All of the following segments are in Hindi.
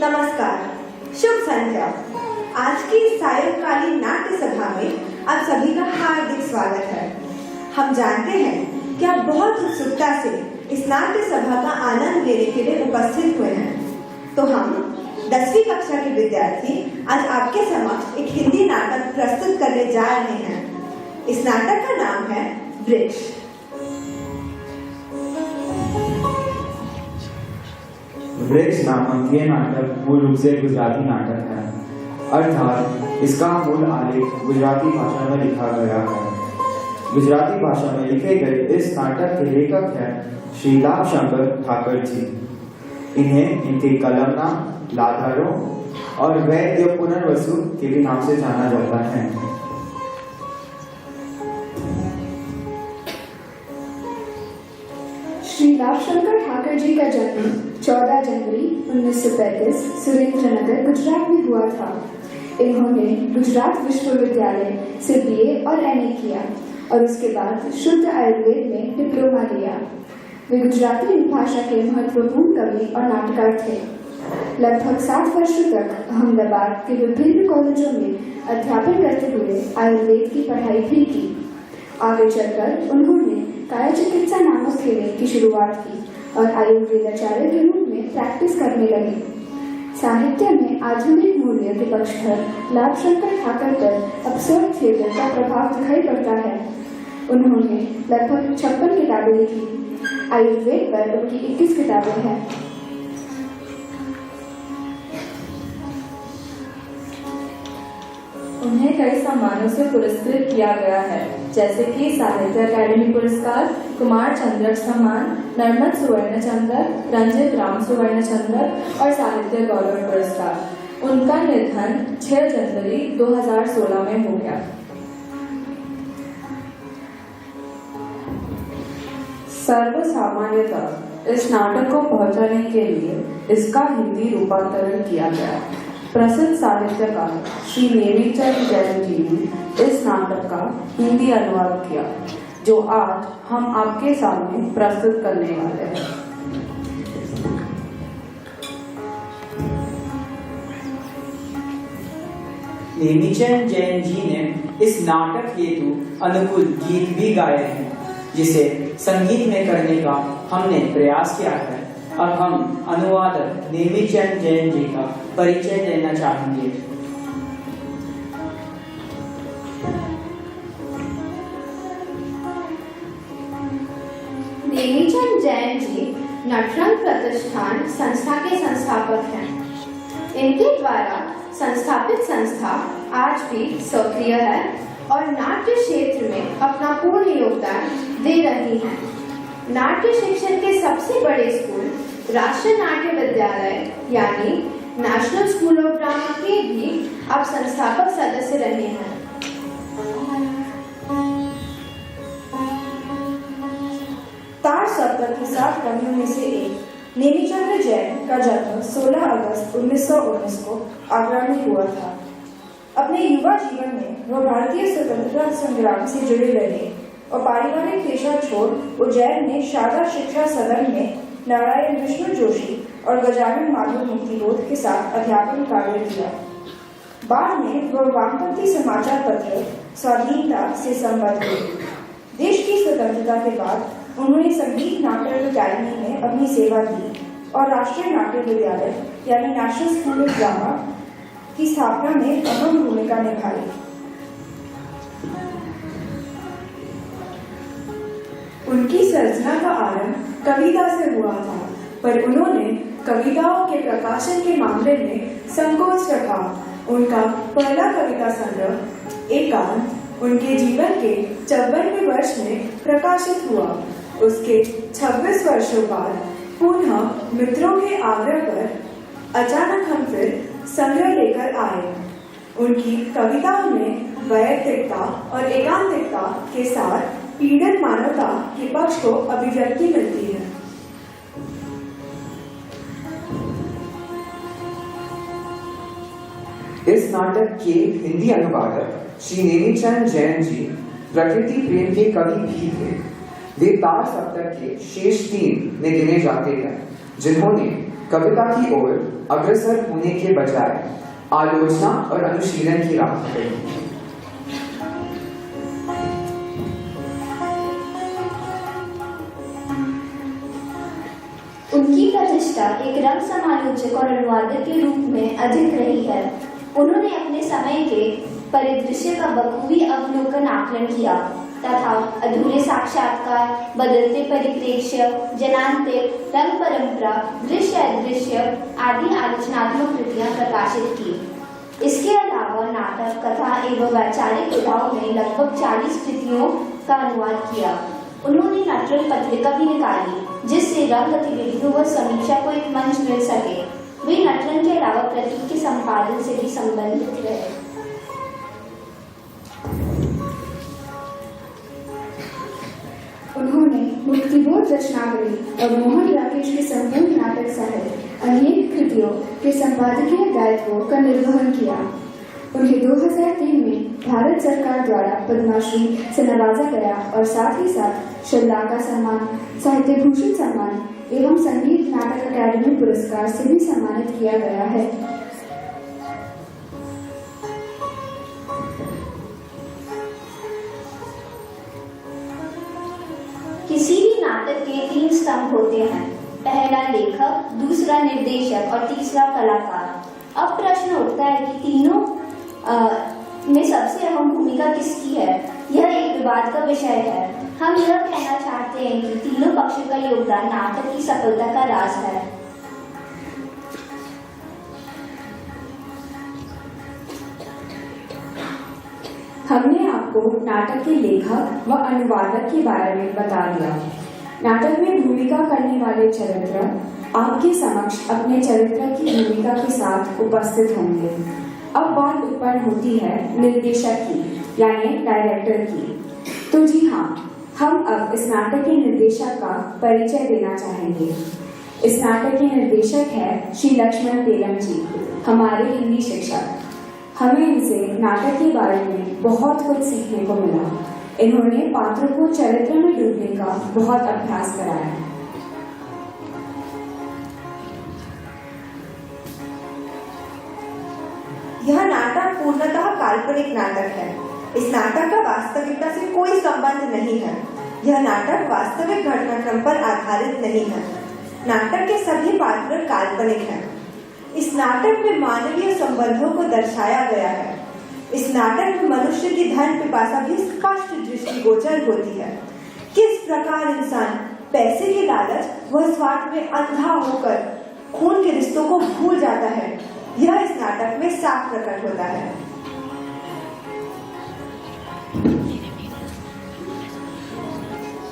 नमस्कार, शुभ संध्या। आज की सायंकालीन नाट्य सभा में आप सभी का हार्दिक स्वागत है। हम जानते हैं कि आप बहुत उत्सुकता से इस नाट्य सभा का आनंद लेने के लिए उपस्थित हुए हैं। तो हम 10वीं कक्षा के विद्यार्थी आज आपके समक्ष एक हिंदी नाटक प्रस्तुत करने जा रहे हैं। इस नाटक का नाम है वृक्ष। वृक्ष नामक ये नाटक मूल रूप से गुजराती नाटक है, अर्थात इसका मूल आलेख गुजराती भाषा में लिखा गया है। गुजराती भाषा में लिखे गए इस नाटक के लेखक हैं श्री लाभशंकर ठाकर जी। इन्हें इनके कलम नाम लाधारो और वैद्य पुनर्वसु के भी नाम से जाना जाता है। श्री लाभशंकर ठाकर जी का जन्म 14 जनवरी 1935 सुरेंद्रनगर गुजरात में हुआ था। इन्होंने गुजरात विश्वविद्यालय से BA और MA किया और उसके बाद शुद्ध आयुर्वेद में डिप्लोमा लिया। वे गुजराती भाषा के महत्वपूर्ण कवि और नाटककार थे। लगभग 7 वर्षों तक अहमदाबाद के विभिन्न कॉलेजों में अध्यापन करते हुए आयुर्वेद की पढ़ाई भी की। आगे चलकर उन्होंने काया चिकित्सा नामक क्लिनिक की शुरुआत की और आयुर्वेदाचार्य के रूप में प्रैक्टिस करने लगे। साहित्य में आधुनिक मूल्य के पक्षधर लाभशंकर ठाकर पर अब्सर्ड थिएटर का प्रभाव दिखाई पड़ता है। उन्होंने लगभग 56 किताबें लिखी। आयुर्वेद पर उनकी 21 किताबें हैं। उन्हें कई सम्मानों से पुरस्कृत किया गया है, जैसे कि साहित्य अकादमी पुरस्कार, कुमार चंद्रक सम्मान, नर्मद सुवर्ण चंद्रक, रंजित राम सुवर्ण चंद्रक और साहित्य गौरव पुरस्कार। उनका निधन 6 जनवरी 2016 में हो गया। सर्वसामान्यतः इस नाटक को पहुंचाने के लिए इसका हिंदी रूपांतरण किया गया। प्रसिद्ध साहित्यकार श्री नेमीचंद जैन जी ने इस नाटक का हिंदी अनुवाद किया, जो आज हम आपके सामने प्रस्तुत करने वाले हैं। नेमीचंद जैन जी ने इस नाटक हेतु अनुकूल गीत भी गाए हैं, जिसे संगीत में करने का हमने प्रयास किया है। अब हम अनुवादक नेमीचंद जैन जी का परिचय देना चाहेंगे। नेमीचंद जैन जी नटरंग प्रतिष्ठान संस्था के संस्थापक हैं। इनके द्वारा संस्थापित संस्था आज भी सक्रिय है और नाट्य क्षेत्र में अपना पूर्ण योगदान दे रही है। नाट्य शिक्षण के सबसे बड़े स्कूल राष्ट्रीय नाट्य विद्यालय यानी नेशनल स्कूल ऑफ ड्रामा के भी अब संस्थापक सदस्य रहे हैं। तार सप्तक की 7 कवियों में से एक नेमीचंद जैन का जन्म 16 अगस्त 1919 को आगरा में हुआ था। अपने युवा जीवन में वह भारतीय स्वतंत्रता संग्राम से जुड़े रहे और पारिवारिक पेशा छोड़ उज्जैन में शारदा शिक्षा सदन में नारायण विष्णु जोशी और गजानन माधव मुक्तिबोध के साथ अध्यापन कार्य किया। बाद में वह वामपंथी समाचार पत्र स्वाधीनता से संबद्ध हुए। देश की स्वतंत्रता के बाद उन्होंने संगीत नाटक अकादमी में अपनी सेवा दी और राष्ट्रीय नाट्य विद्यालय यानी नेशनल स्कूल ऑफ ड्रामा की स्थापना में अहम भूमिका निभाई। उनकी सर्जना का आरंभ कविता से हुआ था, पर उन्होंने कविताओं के प्रकाशन के मामले में संकोच रखा। उनका पहला कविता संग्रह एकांत उनके जीवन के 54वें वर्ष में प्रकाशित हुआ। उसके 26 वर्षों बाद पुनः मित्रों के आग्रह पर अचानक हम फिर संग्रह लेकर आए। उनकी कविताओं में वैयक्तिकता और एकांतिकता के साथ पीड़ित मानवता के पक्ष को अभिव्यक्ति मिलती है। इस नाटक के हिंदी अनुवादक श्री नेमीचंद जैन जी प्रकृति प्रेम के कवि भी थे। वे तार सप्तक के शेष 3 में गिने जाते हैं, जिन्होंने कविता की ओर अग्रसर होने के बजाय आलोचना और अनुशीलन की राह पकड़ी। उनकी प्रतिष्ठा एक रंग समालोचक और अनुवादक के रूप में अधिक रही है। उन्होंने अपने समय के परिदृश्य का बखूबी अवलोकन आकलन किया तथा अधूरे साक्षात्कार, बदलते परिप्रेक्ष्य, जनांतरिक, रंग परंपरा, दृश्य अदृश्य आदि आलोचनात्मक कृतियां प्रकाशित की। इसके अलावा नाटक, कथा एवं वैचारिक विधाओं में लगभग 40 कृतियों का अनुवाद किया। उन्होंने नटरंग पत्रिका भी निकाली जिससे रंग गतिविधियों व समीक्षा को एक मंच मिल सके। वे नटरंग के अलावा प्रतीक के संपादन से भी संबंधित रहे। उन्होंने मुक्तिबोध रचनावली और मोहन राकेश के संपूर्ण नाटक सहित अनेक कृतियों के संपादकीय दायित्वों का निर्वहन किया। उन्हें 2003 में भारत सरकार द्वारा पद्मश्री से नवाजा गया और साथ ही साथ शलाका सम्मान, साहित्य भूषण सम्मान एवं संगीत नाटक अकादमी पुरस्कार से भी सम्मानित किया गया है। किसी भी नाटक के 3 स्तंभ होते हैं, पहला लेखक, दूसरा निर्देशक और तीसरा कलाकार। अब प्रश्न उठता है कि तीनों में सबसे अहम भूमिका किसकी है? यह एक विवाद का विषय है। हम यह कहना चाहते हैं कि तीनों पक्षों का योगदान नाटक की सफलता का राज है। हमने आपको नाटक के लेखक व अनुवादक के बारे में बता दिया। नाटक में भूमिका करने वाले चरित्र आपके समक्ष अपने चरित्र की भूमिका के साथ उपस्थित होंगे। अब बात उत्पन्न होती है निर्देशक की, यानी डायरेक्टर की। तो जी हाँ, हम अब इस नाटक के निर्देशक का परिचय देना चाहेंगे। इस नाटक के निर्देशक है श्री लक्ष्मण तेलम जी, हमारे हिंदी शिक्षक। हमें इनसे नाटक के बारे में बहुत कुछ सीखने को मिला। इन्होंने पात्रों को चरित्र में डूबने का बहुत अभ्यास कराया। यह नाटक पूर्णतः काल्पनिक नाटक है। इस नाटक का वास्तविकता से कोई संबंध नहीं है। यह नाटक वास्तविक घटनाक्रम पर आधारित नहीं है। नाटक के सभी पात्र काल्पनिक हैं। इस नाटक में मानवीय संबंधों को दर्शाया गया है। इस नाटक में मनुष्य की धन पिपासा भी स्पष्ट दृष्टिगोचर होती है। किस प्रकार इंसान पैसे के लालच व स्वार्थ में अंधा होकर खून के रिश्तों को भूल जाता है, यह इस नाटक में साफ प्रकट होता है।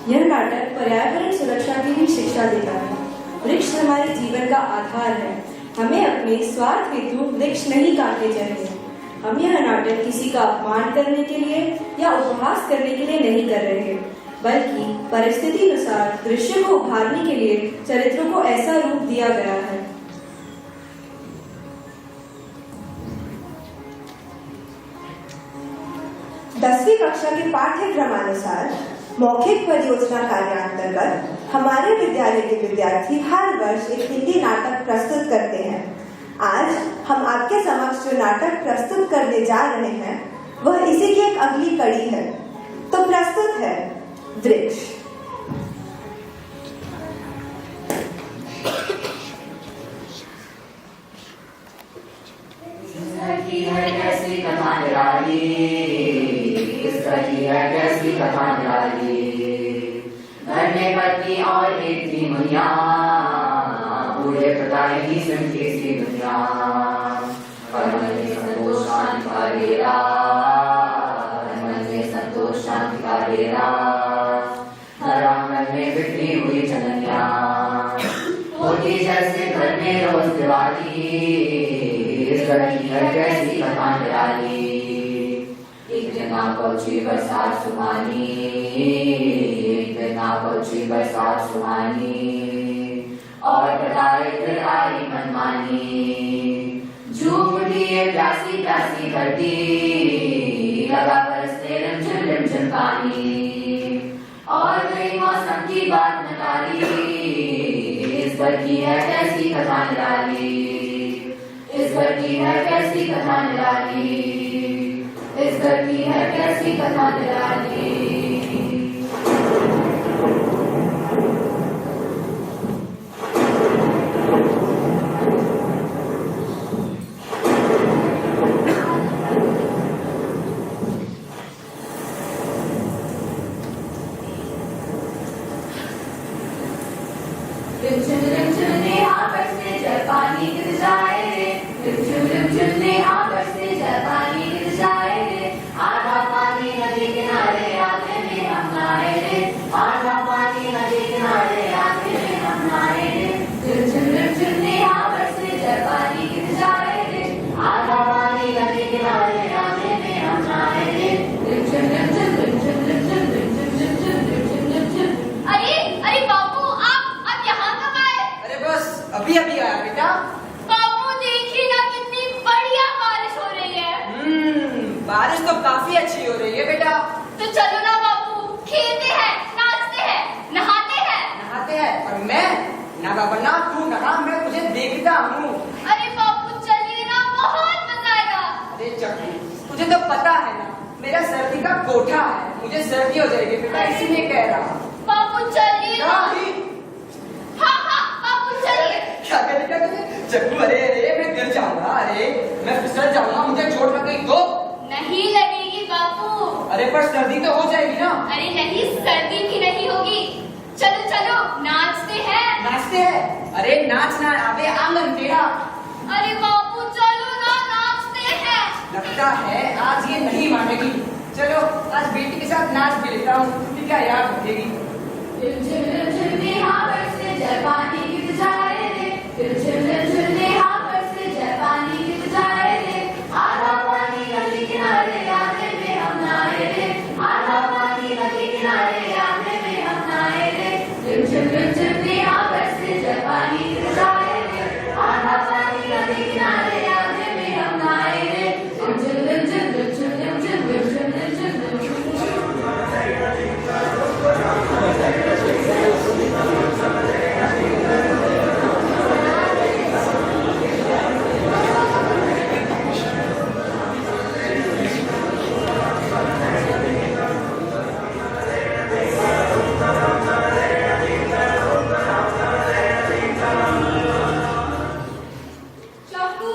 यह नाटक पर्यावरण सुरक्षा की भी शिक्षा देता है। वृक्ष हमारे जीवन का आधार है। हमें अपने स्वार्थ हेतु वृक्ष नहीं काटने चाहिए। हम यह नाटक किसी का अपमान करने के लिए या उपहास करने के लिए नहीं कर रहे हैं, बल्कि परिस्थिति अनुसार दृश्य को उभारने के लिए चरित्रों को ऐसा रूप दिया गया है। दसवीं कक्षा के पाठ्यक्रमानुसार मौखिक परियोजना कार्यान्तर्गत हमारे विद्यालय के विद्यार्थी हर वर्ष एक हिंदी नाटक प्रस्तुत करते हैं। आज हम आपके समक्ष जो नाटक प्रस्तुत करने जा रहे हैं वह इसी की एक अगली कड़ी है। तो प्रस्तुत है वृक्ष। कैसी कथा निराली, इसकी है कैसी कथा निराली। घर में पत्नी और एक थी मुनिया, बूढ़े बताएगी सुन कैसी दुनिया। मन में संतोष शांति का डेरा, मन में संतोष शांति का डेरा। आंगन में बिखरी हुई चननिया, होती जैसे घर में रोज दिवाली। इस घर की है कैसी कथा निराली। एक दिन पहुंची बरसात सुहानी, एक दिन पहुंची बरसात सुहानी। और बताए फिर आई मनमानी, झूम दिए प्यासी प्यासी धरती। लगा बरसने रिमझिम पानी, और गई मौसम की बात निकाली। इस घर की है कैसी कथा निराली, इस घर की है कैसी कथा निराली, इस घर की है कैसी कथा निराली। रिमझिम नेहा बरसे जल पानी गिर जाए रे, रिमझिम नेहा बरसे जल पानी गिर जाए रे, आधा पानी नदी किनारे आधे में हम नहाए रे, आधा पानी नदी किनारे आधे में हम नहाए रे। रिमझिम नेहा बरसे जल पानी गिर जाए रे, आधा पानी नदी किनारे आधे में हम नहाए रे। रिमझिम अरे अरे बापू आप यहाँ कब आए? अरे बस अभी अभी आया बेटा। बापू देखिए ना कितनी बढ़िया बारिश हो रही है। बारिश तो काफी अच्छी हो रही है बेटा। तो चलो ना बापू, खेलते हैं, नाचते हैं, नहाते हैं। नहाते हैं? और मैं नहा बना, तू नहा, मैं तुझे देखता हूँ। अरे बापू चलिए ना, बहुत मजा आएगा। अरे चक्कू, तुझे तो पता है ना मेरा सर्दी का कोठा है, मुझे सर्दी हो जाएगी बेटा, इसीलिए कह रहा हूँ। बापू चलिए ना। हाँ हाँ बापू चलिए। क्या करेगा तुझे चक्कू? अरे अरे मैं गिर जाऊंगा, अरे मैं फिसल जाऊंगा, मुझे चोट लग गई तो? नहीं लगेगी बापू। अरे पर सर्दी तो हो जाएगी ना। अरे नहीं, सर्दी भी नहीं होगी। चलो चलो नाचते हैं। नाचते हैं? अरे नाचना अबे आंगन तेरा। अरे बापू चलो ना, नाचते हैं। लगता है आज ये नहीं मानेगी। चलो आज बेटी के साथ नाच भी लेता हूँ, क्योंकि क्या याद रखेगी। रिमझिम नेहा बरसे जल पानी गिर जाए रे, रिमझिम नेहा बरसे जल पानी गिर जाए रे, आधा पानी नदी किनारे आधे में हम नहाए रे, आधा पानी नदी किनारे आधे में हम नहाए रे। रिमझिम नेहा बरसे जल पानी गिर जाए रे, आधा पानी नदी किनारे आधे में हम नहाए रे। चक्कू,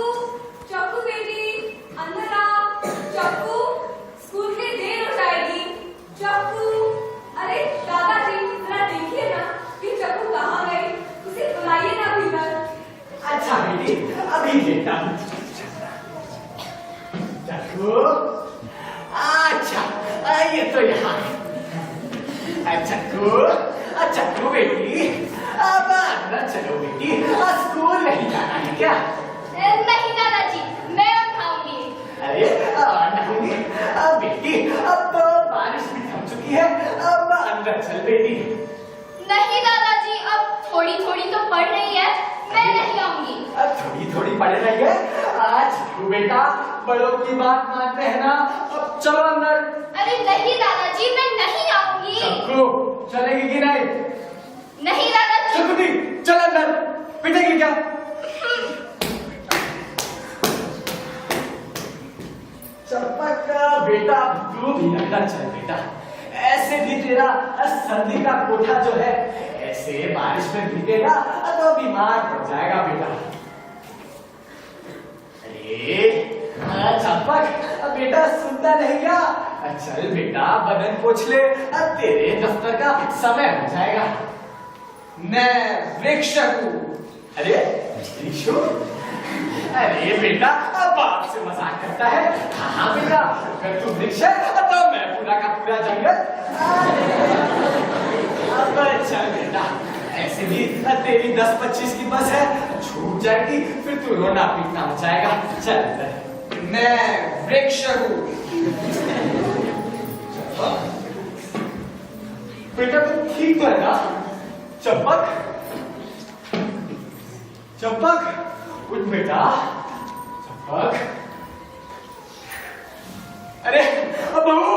चक्कू बेटी, अंदर आ। चक्कू, स्कूल में देर हो जाएगी। चक्कू, अरे दादाजी जरा देखिए ना कि चक्कू कहाँ गई, उसे बुलाइए ना भीतर। अच्छा बेटी, अभी देखता हूँ। चक्कू, अच्छा ये तो यहाँ है। चक्कू बेटी, अब अंदर चलो बेटी, स्कूल नहीं जाना है क्या? नहीं दादाजी, मैं उठाऊंगी। अरे नहीं बेटी, अब तो बारिश भी थम चुकी है, अब अंदर चल बेटी। नहीं दादाजी, अब थोड़ी थोड़ी तो पड़ रही है, मैं नहीं आऊंगी। अब थोड़ी थोड़ी पड़ रही है। चक्कू बेटा, बड़ों की बात मानते हैं ना, अब चलो अंदर। अरे नहीं दादाजी, मैं नहीं आऊंगी। चक्कू, चलेगी कि नहीं? नहीं दादाजी। चक्कू चल अंदर, पिटेगी क्या? चंपक बेटा, तू भी अंदर चल बेटा, ऐसे भी तेरा सर्दी का कोठा जो है, ऐसे बारिश में भीगेगा तो बीमार पड़ जाएगा बेटा। अरे चंपक बेटा, सुनता नहीं क्या? चल बेटा, बदन पोंछ ले, तेरे दफ्तर का समय हो जाएगा। मैं वृक्ष हूँ। अरे वृक्ष? अरे बेटा, अब आपसे मजाक करता है। हाँ बेटा, अगर तू वृक्ष है तो मैं पूरा का पूरा जंगल। अब चल बेटा, ऐसे भी तेरी 10-25 की बस है, छूट जाएगी फिर तू रोना पीटना मचाएगा। चल, मैं वृक्ष हूँ। बेटा तू ठीक तो है ना? चंपक, चंपक उठ बेटा, चंपक। अरे बहू,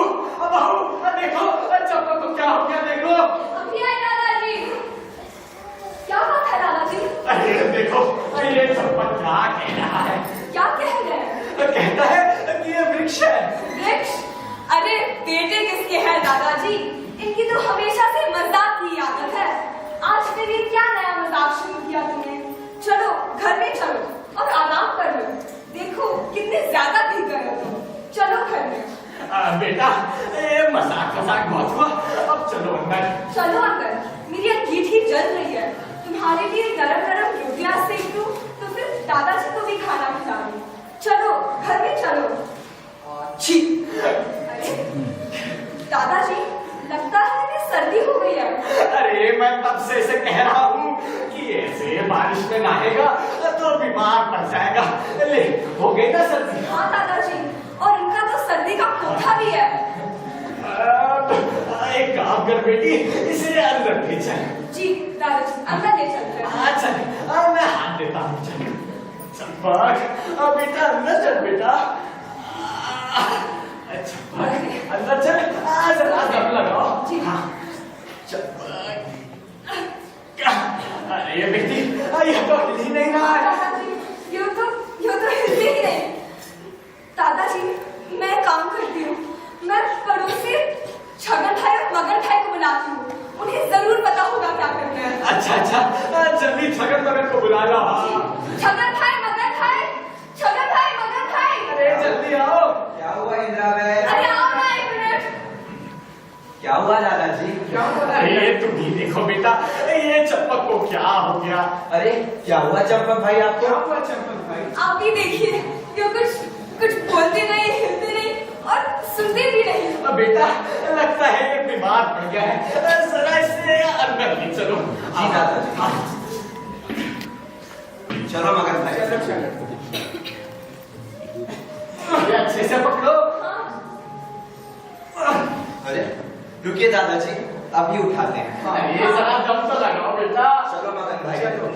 देखो चंपक को क्या हो गया, देखो। अभी आए दादाजी। क्या बात है दादाजी? अरे देखो ये चंपक क्या कह रहा है। क्या कह रहे हैं? कहता है कि ये वृक्ष है। वृक्ष? अरे बेटे किसके हैं दादाजी? इनकी तो हमेशा से मजाक की आदत है। आज फिर ये क्या नया मजाक शुरू किया तुमने? चलो घर में चलो और आराम कर लो। देखो कितने ज्यादा भीग गए हो तुम। चलो घर में। बेटा ये मजाक बहुत हुआ, अब चलो अंदर। चलो अंदर, मेरी अंगीठी जल रही है। तुम्हारे लिए गरम गरम रोटियां सेक दूं तो फिर दादाजी को भी खाना खिला दूं। चलो घर में चलो। छी। अरे दादाजी, लगता है कि सर्दी हो गई है। अरे मैं तब से इसे कह रहा हूँ कि ऐसे बारिश में नहाएगा तो बीमार पड़ जाएगा। ले हो गई ना सर्दी? हाँ दादाजी, और इनका तो सर्दी का कोठा भी है। एक काम कर बेटी, इसे अंदर ले चल। जी दादाजी, अंदर ले चलते हैं। हाँ चल, मैं हाथ देता हूँ। चल चंपक, बेटा अंदर चल बेटा। चंपक अंदर चल, जरा दम लगाओ। जी हाँ चंपक। अरे बेटी ये तो हिल ही नहीं रहा है। दादाजी, यूँ तो हिलते ही नहीं। दादाजी मैं काम करती हूँ, मैं पड़ोसी छगन भाई और मगन भाई को बुलाती हूँ। उन्हें जरूर पता होगा क्या करना है। अच्छा जल्दी छगन मगन को बुला लो। छगन भाई मगन भाई, छगन भाई मगन भाई। अरे जल्दी आओ। क्या हुआ इंदिरा बहन? अरे आओ ना एक मिनट। क्या हुआ दादाजी? क्या हुआ? अरे तुम ही देखो बेटा, ये चंपक को क्या हो गया। अरे क्या हुआ चंपक भाई आपको? क्या हुआ चंपक भाई? आप ही देखिए, ये कुछ बोलते नहीं, हिलते नहीं और सुनते भी नहीं। बेटा लगता है ये बीमार पड़ गया है, जरा इसे अंदर ले चलो। जी दादाजी। चलो मगन भाई। चलो अच्छे से पकड़ो। अरे रुकिए दादाजी, अभी उठाते हैं। अरे जरा दम तो लगाओ बेटा। चलो मगन भाई। चलो।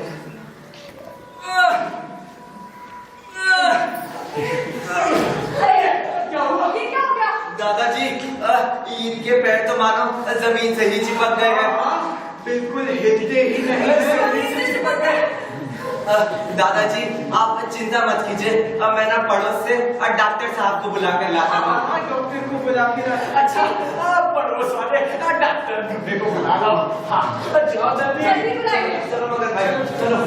क्या हुआ? ये क्या हो गया? दादाजी ईद के पैर तो मानो जमीन से ही चिपक गए हैं। बिल्कुल हिलते ही नहीं। जमीन से चिपक गए। दादाजी आप चिंता मत कीजिए, अब मैं ना पड़ोस से डॉक्टर साहब को बुला कर लाता हूँ। डॉक्टर को बुला के अच्छा पड़ोस वाले डॉक्टर दूल्हे को बुला लो। हाँ जाओ जल्दी बुलाइए। चलो मगन भाई चलो।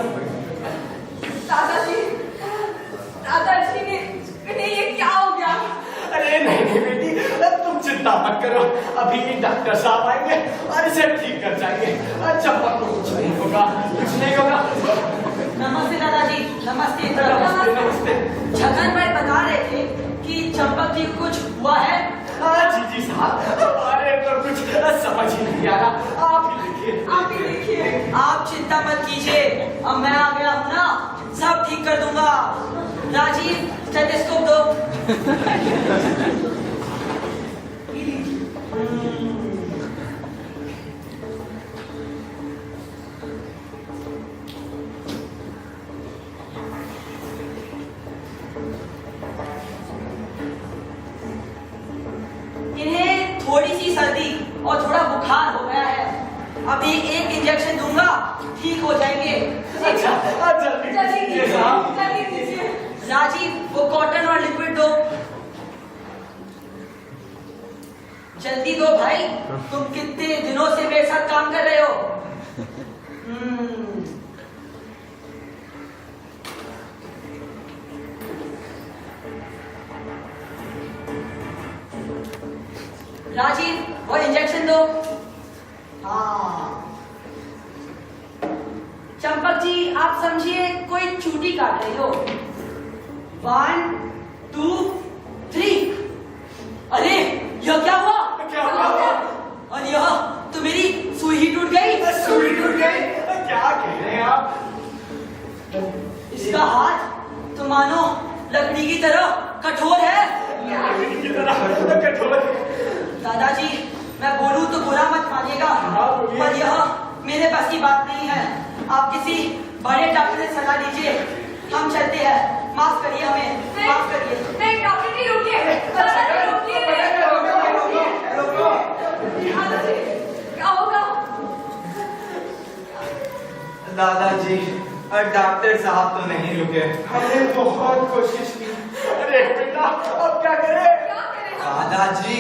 दादाजी ने इन्हें ये क्या हो गया? अरे नहीं बेटी, तुम चिंता मत करो, अभी डॉक्टर साहब आएंगे और इसे ठीक कर जाएंगे। चंपक को कुछ नहीं होगा, कुछ नहीं होगा। नमस्ते दादाजी। नमस्ते नमस्ते। छगन भाई बता रहे थे कि चंपक जी कुछ हुआ है। जी साहब, हमारे तो कुछ समझ ही नहीं आ रहा। आप ही देखिए। आप चिंता मत कीजिए, अब मैं आ गया हूँ ना, सब ठीक कर दूंगा। राजीव स्टेथोस्कोप दो। इन्हें थोड़ी सी सर्दी और थोड़ा बुखार हो गया है, अभी एक इंजेक्शन दूंगा, ठीक हो जाएंगे। अच्छा जल्दी दीजिए। राजीव वो कॉटन और लिक्विड दो, जल्दी दो भाई, तुम कितने दिनों से मेरे साथ काम कर रहे हो। राजीव वो इंजेक्शन दो। हाँ चंपक जी आप समझिए कोई चूटी काट रही हो। 1 2 3। अरे यह क्या हुआ? और यह तो मेरी सुई ही टूट गई। सुई टूट गई? क्या कह रहे हैं आप? इसका हाथ तो मानो लकड़ी की तरह कठोर है। लकड़ी की तरह कठोर? दादाजी मैं बोलूं तो बुरा मत मानिएगा, पर यह मेरे बस की बात नहीं है। आप किसी बड़े डॉक्टर से सलाह लीजिए, हम चलते हैं। माफ करिए हमें, माफ करिए। नहीं डॉक्टर जी रुकिए। क्या होगा? दादाजी और डॉक्टर साहब तो नहीं रुके। हमने बहुत कोशिश की। अरे बेटा अब क्या करें? दादाजी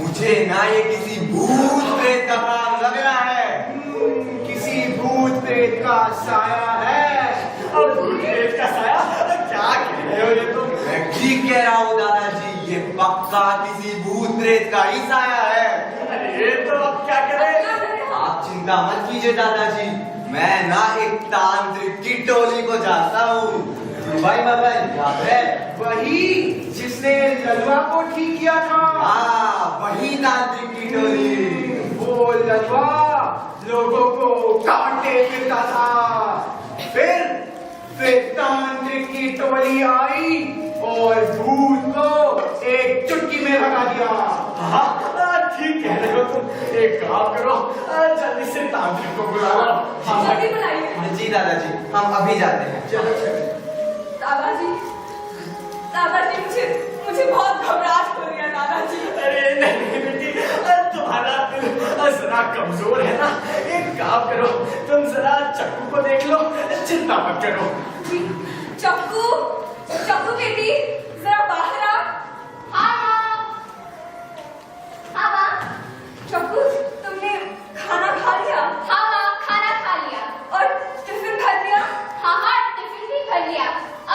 मुझे ना ये किसी भूत प्रेत का काम लग रहा है। किसी भूत प्रेत का साया है। अब भूत प्रेत का साया? क्या कह रहे हो ये तुम? मैं ठीक कह रहा हूँ दादाजी, ये पक्का किसी भूत प्रेत का ही साया है। अरे तो अब क्या करें? आप चिंता मत कीजिए दादाजी, मैं ना एक तांत्रिक की टोली को जानता हूँ। भाई मगन याद है? वही जिसने ललुआ को ठीक किया था। हाँ वही तांत्रिक की टोली। वो ललुआ लोगों को काटे फिरता था। फिर तांत्रिक की टोली आई और भूत को एक चुटकी में भगा दिया। हाँ ठीक कह रहे हो तुम। एक काम करो, जल्दी से तांत्रिक को बुला लो। जल्दी बुलाइए। जी दादाजी, हम अभी जाते हैं। चलो दादाजी, दादाजी मुझे बहुत घबराहट हो रही है दादाजी। अरे नहीं बेटी, तुम्हारा दिल जरा कमजोर है ना। एक काम करो, तुम जरा चक्कू को देख लो, चिंता मत करो। चक्कू, चक्कू बेटी जरा बाहर आ। हाँ माँ। चक्कू तुमने खाना खा लिया? हाँ माँ, खाना खा लिया। और टिफिन भर लिया? हाँ टिफिन भी भर लिया।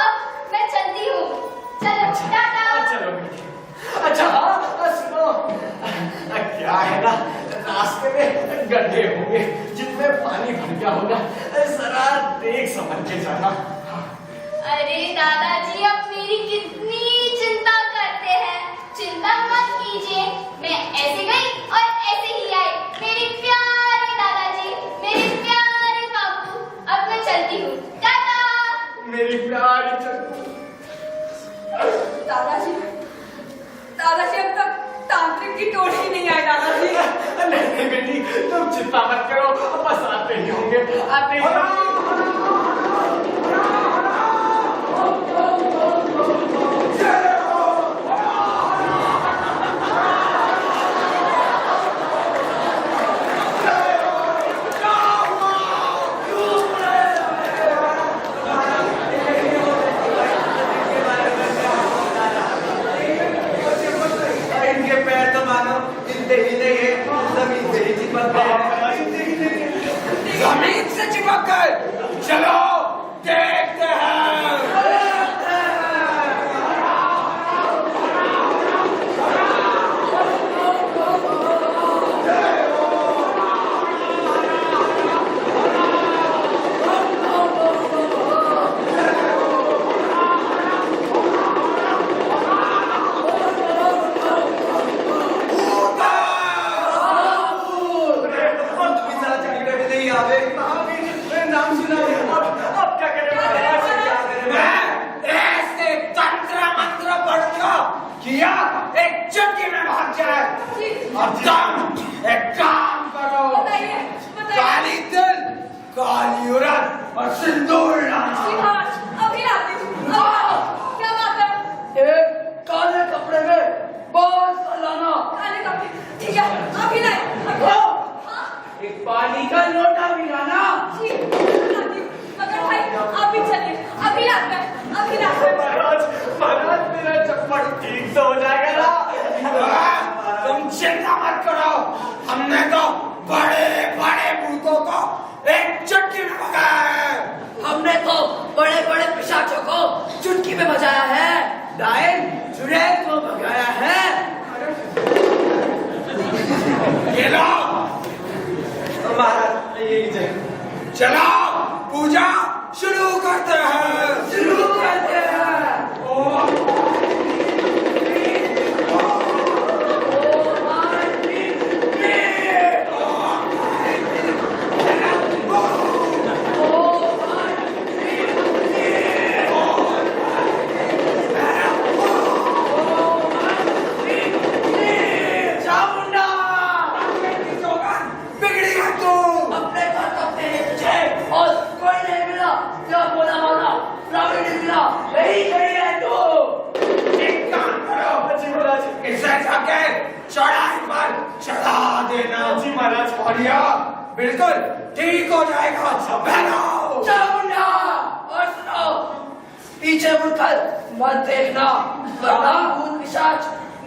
अब मैं चलती हूँ। चलो टाटा। चलो बेटी। अच्छा हाँ सुनो, क्या है ना, रास्ते में गड्ढे होंगे जिनमें पानी भर गया होगा, जरा देख समझ के जाना। अरे दादाजी अब मेरी कितनी चिंता करते हैं। चिंता मत कीजिए, मैं ऐसे गई और ऐसे ही आई। मेरे प्यारे दादाजी, मेरे प्यारे बाबू, अब मैं चलती हूँ। टाटा। मेरी प्यारी चक्कू। दादाजी, दादाजी अब तक तांत्रिक की टोली ही नहीं आई दादाजी। नहीं बेटी तुम चिंता मत करो, बस आते ही होंगे, आते ही होंगे। इनके पैर तो मानो हिलते ही नहीं है, जमीन से ही चिपक गए। जमीन से चिपक गए। चलो देखते हैं। नाम सुना है। अब क्या करें? ऐसे तंत्र मंत्र पढ़ूंगा किया एक चुटकी में भाग जाए। अब तुम एक काम करो, काली तिल, काली उड़द और सिंदूर लाना। अभी लाती हूँ। क्या बात है? एक काले कपड़े में बाल सा लाना। काले कपड़े, ठीक है अभी लाए। एक पानी का लोटा भी लाना। मगर भाई आप भी चलिए, अभी लाते हैं, अभी लाते हैं। महाराज मेरा चप्पल ठीक तो हो जाएगा ना? तुम चिंता मत करो, हमने तो बड़े बड़े भूतों को एक चुटकी में भगाया है। हमने तो बड़े बड़े पिशाचों को चुटकी में बजाया है। डायन चुड़ैल को भगाया है। ये लो महाराज ये लीजिए। चलो पूजा शुरू करते हैं। शुरू करते हैं। चढ़ाई पर चढ़ा देना। जी महाराज। और यह बिल्कुल ठीक हो जाएगा। बैठो। चलो मुन्ना, और सुनो, पीछे मुड़कर मत देखना, वरना भूत पिशाच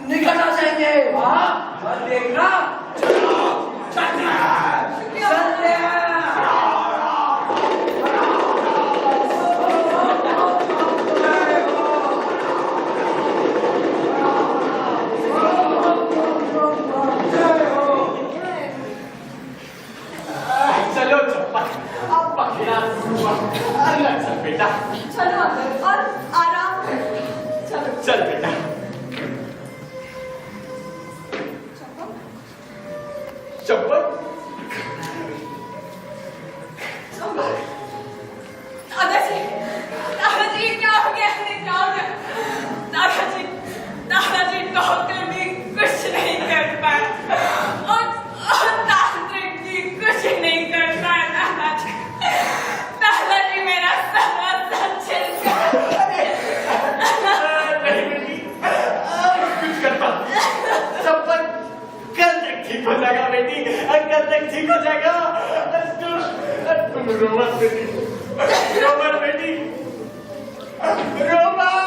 निकल आ जाएंगे। हाँ, मत देखना। चलो, चलते हैं, चलते हैं। चलो चप्पक, अब पकड़ा अंदर चल बेटा। चलो अंदर और आराम करो। चलो चल बेटा। चप्पल दादाजी क्या हो गया? क्या हो गया? दादाजी डॉक्टर भी कुछ नहीं कर पाया और तांत्रिक भी कुछ नहीं कर पाया। दादाजी मेरा सारा सच नहीं बेटी, कुछ करता। चप्पल कल तक ठीक हो जाएगा बेटी, कल तक ठीक हो जाएगा। तुम रो मत बेटी, रो मत बेटी, रो मत।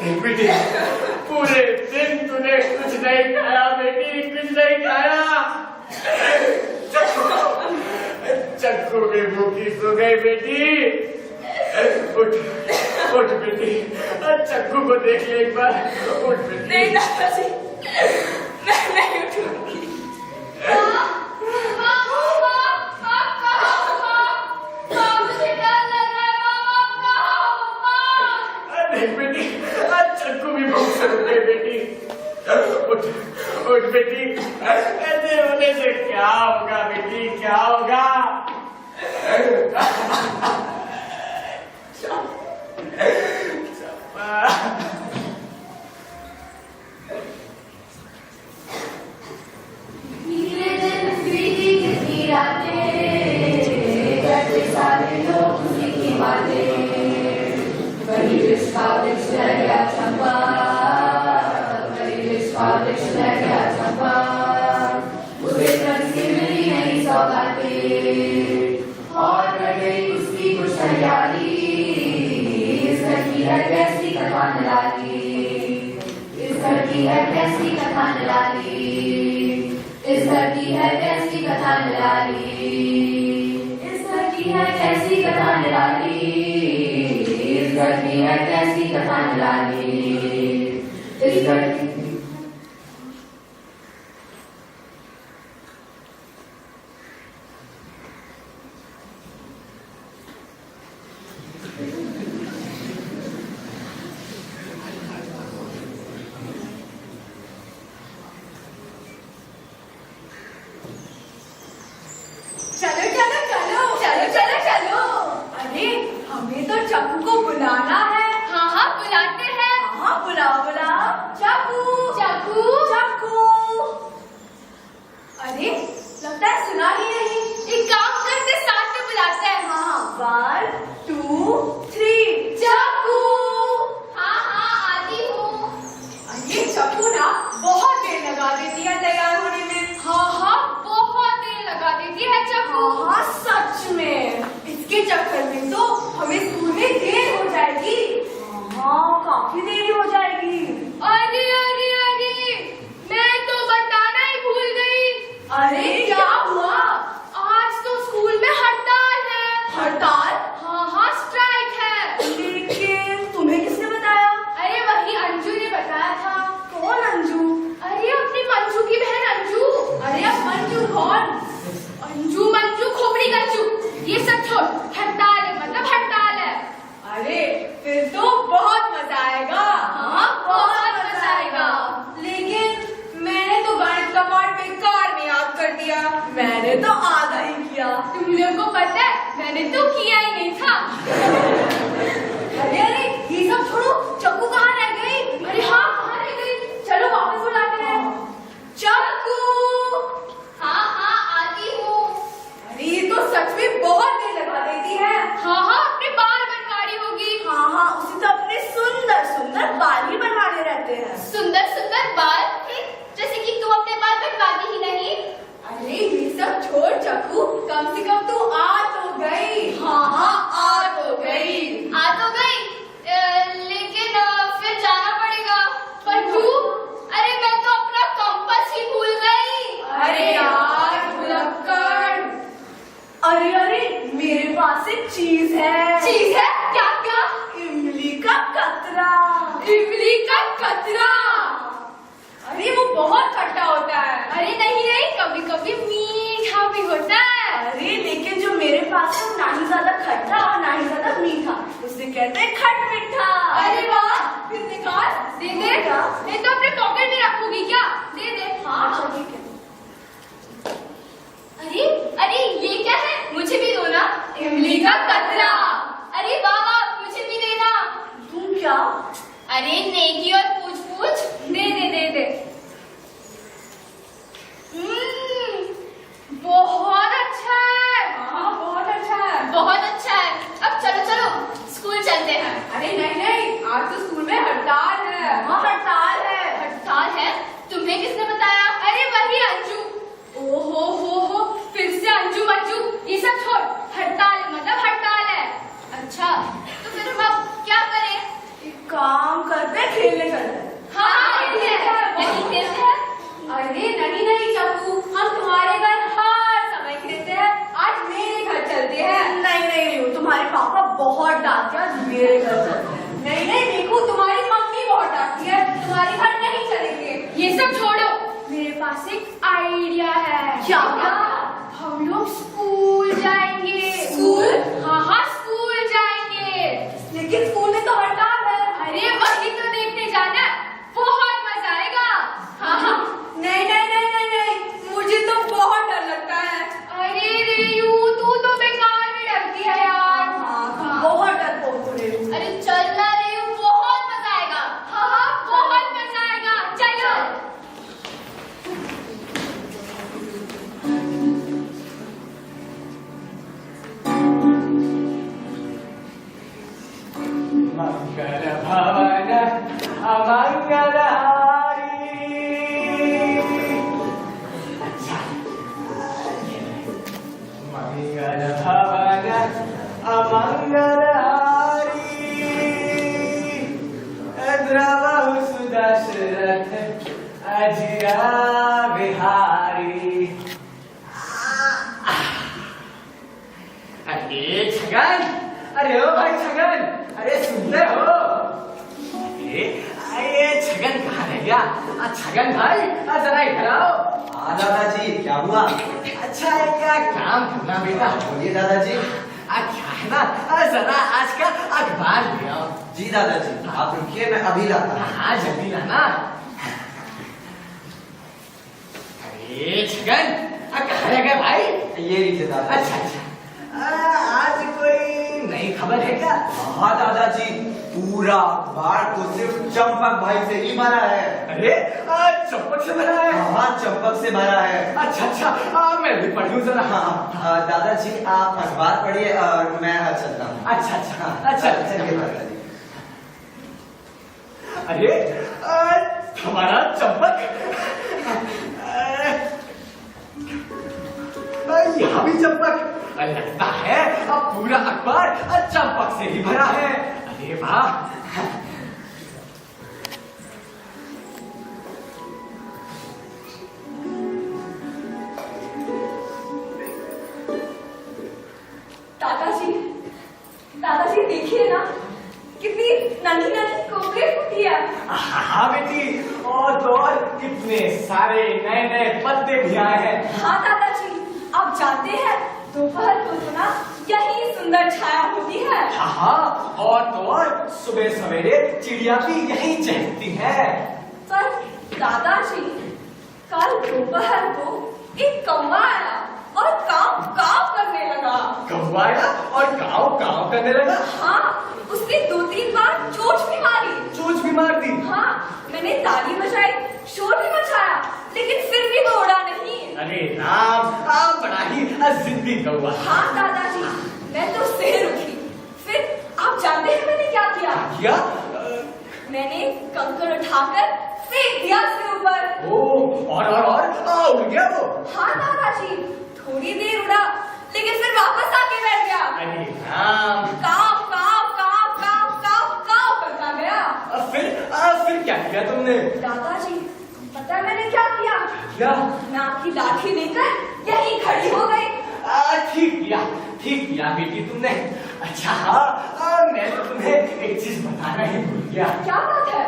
बेटी पूरे दिन तूने कुछ नहीं खाया बेटी, कुछ नहीं खाया। चक्कू भी भूखी सो गई बेटी। उठ उठ बेटी, चक्कू को देख ले एक बार। उठ बेटी। नहीं दादाजी, मैं नहीं उठूंगी। बेटी चक्कू भी भूख से उठ गई बेटी। उठ उठ बेटी, ऐसे होने से क्या होगा बेटी, क्या होगा? धीरे दिन बीती कितनी रातें, करते सारे लोग उसी की बातें। वही जिसका वृक्ष रह गया चंपा, वही जिसका वृक्ष रह गया चंपा। उसे से मिली नहीं सौगातें, और रह गई उसकी कुछ हरियाली। इस घर की है कैसी कथा निराली, इस घर की है कैसी कथा निराली, इस घर की है कैसी कथा निराली, इस घर की है कैसी कथा निराली, इस घर की है कैसी कथा निराली, इस घर की। चलो चलो चलो चलो चलो चलो। अरे हमें तो चक्कू को बुलाना है। हाँ हाँ बुलाते हैं। हाँ बुलाओ बुलाओ। चक्कू चक्कू चक्कू। अरे लगता है सुना ही नहीं। एक काम करते साथ में बुलाते हैं। हाँ 1 2 3 चक्कू। हाँ हाँ आती हूँ। अरे चक्कू ना बहुत देर लगा देती है तैयार होने में। हाँ हाँ बहुत देर लगा देती है चक्कू। हाँ सच में, इसके चक्कर में तो हमें स्कूल में देर हो जाएगी। हाँ काफी देरी हो जाएगी। अरे अरे अरे मैं तो बताना ही भूल गई। अरे क्या हुआ? आज तो स्कूल में हड़ताल है। हड़ताल? हाँ हाँ स्ट्राइक है। लेकिन तुम्हें किसने बताया? अरे वही अंजू ने बताया था। कौन अंजू? अरे अपनी मंजू की बहन अंजू। अरे अब मंजू कौन? अंजू मंजू खोपड़ी गंजू ये सब छोड़, हड़ताल है मतलब हड़ताल है। अरे फिर तो बहुत मजा आएगा। हाँ बहुत मजा आएगा। लेकिन मैंने तो गणित का पाठ बेकार में याद कर दिया। मैंने तो आधा ही किया। तुम लोगों को पता है मैंने तो किया ही नहीं था। अरे अरे ये सब छोड़ो, चक्कू कहाँ रह गई? अरे हाँ कहाँ रह गई? चलो वापस बुलाते हैं। चक्कू। हाँ हाँ आती हूँ। अरे ये तो सच में बहुत देर लगा देती है। हाँ हाँ अपने बाल बनवा रही होगी। हाँ हाँ उसे तो अपने सुंदर सुंदर बाल ही बनवाने रहते हैं। सुंदर सुंदर बाल? जैसे कि तुम अपने बाल बनवाती ही नहीं। अरे ये सब छोड़ चक्कू, कम से कम तू आ तो गई। हाँ हाँ आ तो गई। आ तो गई लेकिन फिर जाना पड़ेगा। पंजू अरे मैं तो अपना कंपास ही भूल गई। अरे यार भुलक्कड़। अरे अरे मेरे पास एक चीज है। चीज है? क्या क्या? इमली का कतरा। इमली का कतरा? अरे वो बहुत खट्टा होता है। अरे नहीं नहीं कभी कभी मीठा भी होता है। अरे लेकिन जो मेरे पास है ना ही ज्यादा खट्टा और ना ही ज्यादा मीठा, उसे कहते हैं खट मीठा। अरे वाह फिर निकाल। दे दे। मैं तो अपने पॉकेट में रखूंगी क्या? दे दे। हाँ ठीक है। अरे अरे ये क्या है? मुझे भी दो ना। इमली का कतरा। अरे वाह वाह मुझे भी देना। तुम क्या? अरे नेकी और पूछ पूछ। दे दे दे दे। बहुत अच्छा है। हाँ बहुत अच्छा है। बहुत अच्छा है। अब चलो चलो स्कूल चलते हैं। अरे नहीं नहीं आज तो स्कूल में हड़ताल है। हाँ हड़ताल है। हड़ताल है? तुम्हें किसने बताया? अरे वही अंजू। ओहो हो फिर से अंजू मंजू ये सब छोड़, हड़ताल मतलब हड़ताल है। अच्छा तो फिर हम अब क्या करें? एक काम करते दशरथ अजिया बिहारी। अरे छगन, अरे ओ भाई छगन, अरे सुनते हो? अरे छगन कहाँ रह गया? छगन भाई जरा इधर आओ। हाँ दादाजी, क्या हुआ? अच्छा क्या काम करना बेटा? बोलिए दादाजी। क्या है ना, जरा आज का अखबार ले आओ। जी दादाजी, आप रुकिए, मैं अभी लाता हूँ। हाँ जल्दी लाना। अरे छगन कहाँ रह गए भाई? ये लीजिए दादाजी। अच्छा आज कोई नई खबर है क्या? हाँ दादाजी, पूरा अखबार तो सिर्फ चंपक भाई से ही भरा है। अरे चंपक से भरा है? हाँ चंपक से भरा है। अच्छा मैं भी पढ़ूं जरा। हाँ दादाजी, आप अखबार पढ़िए और मैं चलता हूँ। अच्छा चलिए दादाजी। अरे हमारा चंपक यहाँ भी चंपक। लगता है अब पूरा अखबार चंपक से ही भरा है। अरे वाह। दादाजी देखिए ना, कितनी नन्ही नन्ही कोपरे फूटी है। हाँ बेटी, और कितने सारे नए नए पत्ते भी आए हैं। हाँ दादाजी, आप जानते हैं दोपहर को तो ना यही सुंदर छाया होती है। हाँ और सुबह सवेरे चिड़िया भी यही चहकती है। पर दादाजी, कल दोपहर को एक कौवा आया और काव काव करने लगा। कौवा आया और काव काव करने लगा? हाँ, उसने 2-3 बार चोंच भी मारी। चोंच भी मार दी? हाँ, मैंने ताली बजाई, शोर भी मचाया, लेकिन फिर भी वो उड़ा नहीं। अरे राम, आप बड़ा ही जिद्दी कौवा। हाँ दादाजी, मैं तो सिर उठी। फिर आप जानते हैं मैंने क्या किया? क्या? मैंने कंकड़ उठाकर फेंक दिया उसके ऊपर। और उड़ गया वो? हाँ दादाजी, थोड़ी देर उड़ा, लेकिन फिर वापस आके बैठ गया। अरे राम। काव काव काव काव काव काव करता गया। फिर क्या किया तुमने? दादाजी, पता है मैंने क्या किया? क्या? मैं आपकी लाठी लेकर यहीं खड़ी हो गई। ठीक किया बेटी तुमने। अच्छा हाँ, मैं तो तुम्हें एक चीज बताना ही भूल गया। क्या बात है?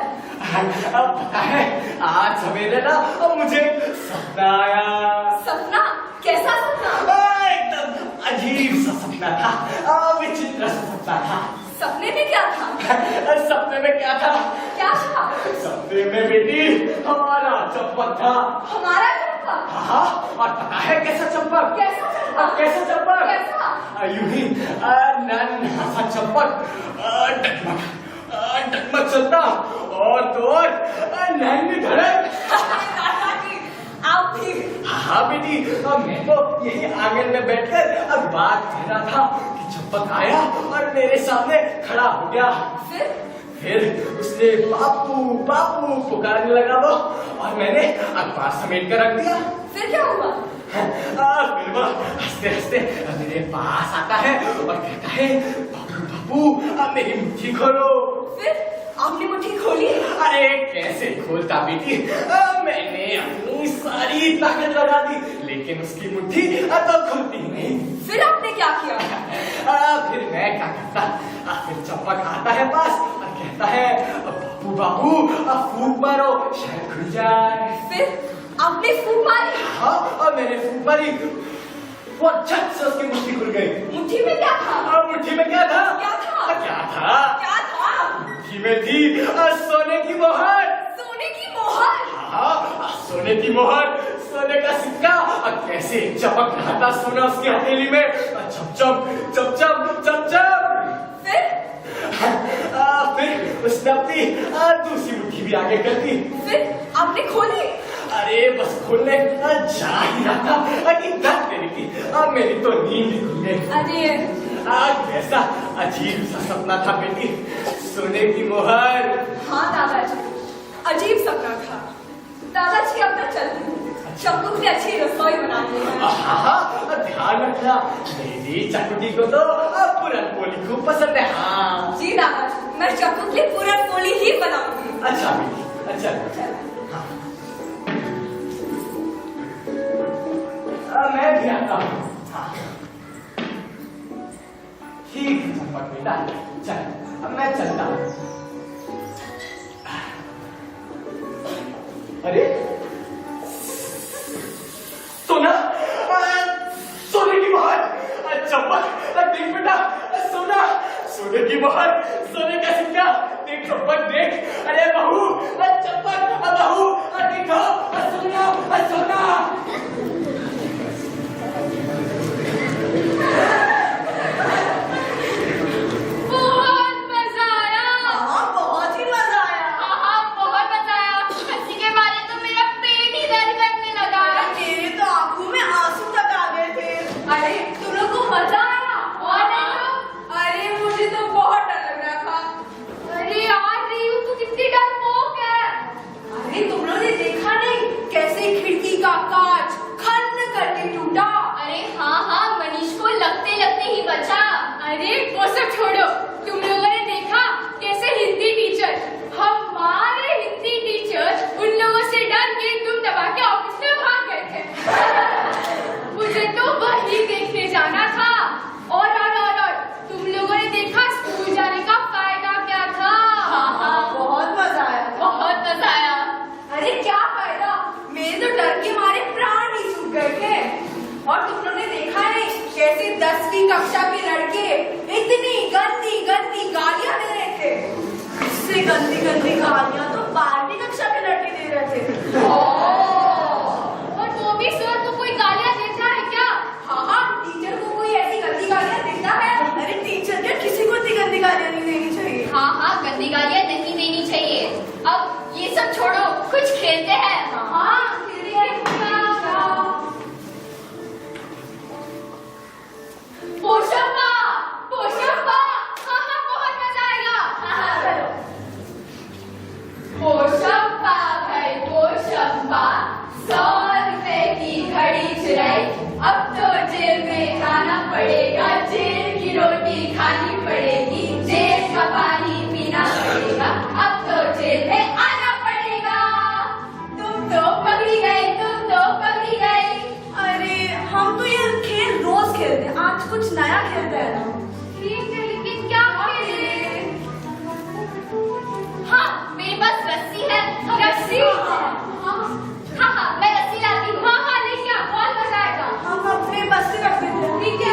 अब पता है, आज सवेरे ना मुझे सपना आया। सपना? कैसा सपना? एकदम अजीब सा सपना था, विचित्र सा सपना था। सपने में क्या था? सपने में क्या था? क्या था? सपने में बेटी हमारा चंपक था। हमारा चंपक? हाँ, और पता है कैसा चंपक? कैसा चंपक? कैसा चंपक? कैसा? यूं ही नन्हा सा चंपक डगमग चलता और तो और नैन में धड़क। आप भी? हाँ बेटी, मैं तो यही आंगन में बैठकर अब बात कह रहा था कि चंपक आया और मेरे सामने खड़ा हो गया। फिर उसने बापू बापू पुकारने लगा वो, और मैंने अखबार समेट कर रख दिया। फिर क्या हुआ? फिर वो हंसते हंसते मेरे पास आता है और कहता है, बापू बापू मेरी मुट्ठी खोलो। फिर आपने मुट्ठी खोली? अरे कैसे खोलता बेटी, मैंने अपनी सारी ताकत लगा दी, लेकिन उसकी मुट्ठी तो खुलती नहीं। फिर आपने क्या किया? फिर मैं क्या करता, फिर चंपक आता है पास और कहता है, बापू बापू फूंक मारो शायद खुल जाए। फिर आपने फूंक मारी? हाँ, और मैंने फूंक मारी, वो झट से उसकी मुट्ठी खुल गई। मुट्ठी में क्या था? मुट्ठी में क्या था? क्या था? क्या था? क्या था? मुट्ठी में थी सोने की मोहर। सोने की मोहर? हाँ, सोने की मोहर, सोने का सिक्का। कैसे चमक रहा था सोना उसकी हथेली में, चम चम चम चम चम चम। फिर उसने अपनी दूसरी मुट्ठी भी आगे कर दी। फिर आपने खोली? अरे बस खोलने जा ही रहा था कि दर्द देने की मेरी तो नींद खुल गई। अरे कैसा अजीब सा सपना था बेटी, सोने की मोहर। हाँ दादाजी, अजीब सपना था। दादाजी अब मैं चलती हूँ, चक्कू की अच्छी रसोई बनानी है। हाँ, ध्यान रखना, मेरी चक्कू को तो पूरन पोली खूब पसंद है। हाँ जी दादाजी, मैं चक्कू की पूरन पोली ही बनाऊंगी। अच्छा बेटी, चल मैं भी आता हूँ। ठीक है चंपक बेटा, चल अब मैं चलता हूँ। अरे सोना, सोने की बहार, चंपक देख बेटा, सोना, सोने की बहार, सोने का सिक्का, देख चंपक देख, अरे बहू, चंपक बहू, देखो सोना, सोना। बहुत मजा आया। हाँ बहुत ही मजा आया। हाँ बहुत मजा आया। हंसी के मारे तो मेरा पेट ही दर्द करने लगा। मेरे तो आंखों में आंसू तक आ गए थे। अरे तुम लोग को मजा आया? और नहीं तो? अरे मुझे तो बहुत डर लग रहा था। अरे यार रियू तू कितनी डरपोक है। अरे तुम लोगों ने देखा नहीं कैसे खिड़की का कांच खन्न करके टूटा। अरे हाँ हाँ मनीष को लगते लगते ही बचा। अरे वो सब छोड़ो, तुम लोगों ने देखा कैसे हिंदी टीचर, हमारे हिंदी टीचर उन लोगों से डर के तुम दबा के ऑफिस में भाग गए थे। मुझे तो वही देखने जाना था। और तुम लोगों ने देखा स्कूल जाने का फायदा क्या था? हाँ बहुत मजा आया। बहुत मजा आया। अरे क्या फायदा, मेरे तो डर के मारे प्राण ही सूख गए थे। और तुम लोगों ने देखा नहीं कैसे 10वीं कक्षा के लड़के इतनी गंदी गंदी गालियां दे रहे थे। उससे गंदी गंदी गालियां तो 12वीं कक्षा के लड़के दे रहे थे। और वो भी सर को कोई गालियां देता है क्या? हाँ टीचर को कोई ऐसी गंदी गालियां देता है? अरे टीचर क्या किसी को इतनी गंदी गालियां नहीं देनी चाहिए। हाँ गंदी गालियां नहीं देनी चाहिए। अब ये सब छोड़ो, कुछ खेलते हैं। हाँ खेलते हैं। पोशप्पा, पोशप्पा, हाँ बहुत मजा आएगा। चलो पोशप्पा भाई पोशप्पा, 100 रुपए की घड़ी चुराई, अब तो जेल में खाना पड़ेगा, जेल की रोटी खानी पड़ेगी, जेल का पानी पीना पड़ेगा, अब तो जेल में आना पड़ेगा। तुम तो पकड़ी गई, तुम तो पकड़ी गई। अरे हम तो ये खेल रोज खेलते हैं, आज कुछ नया खेलते हैं ना। ठीक है लेकिन क्या खेले? हाँ मेरे पास रस्सी है। रस्सी? हाँ मैं रस्सी लाती हूँ। हाँ लेके आ, बहुत मजा आएगा। हम अपने बस से रख देते हैं। ठीक है।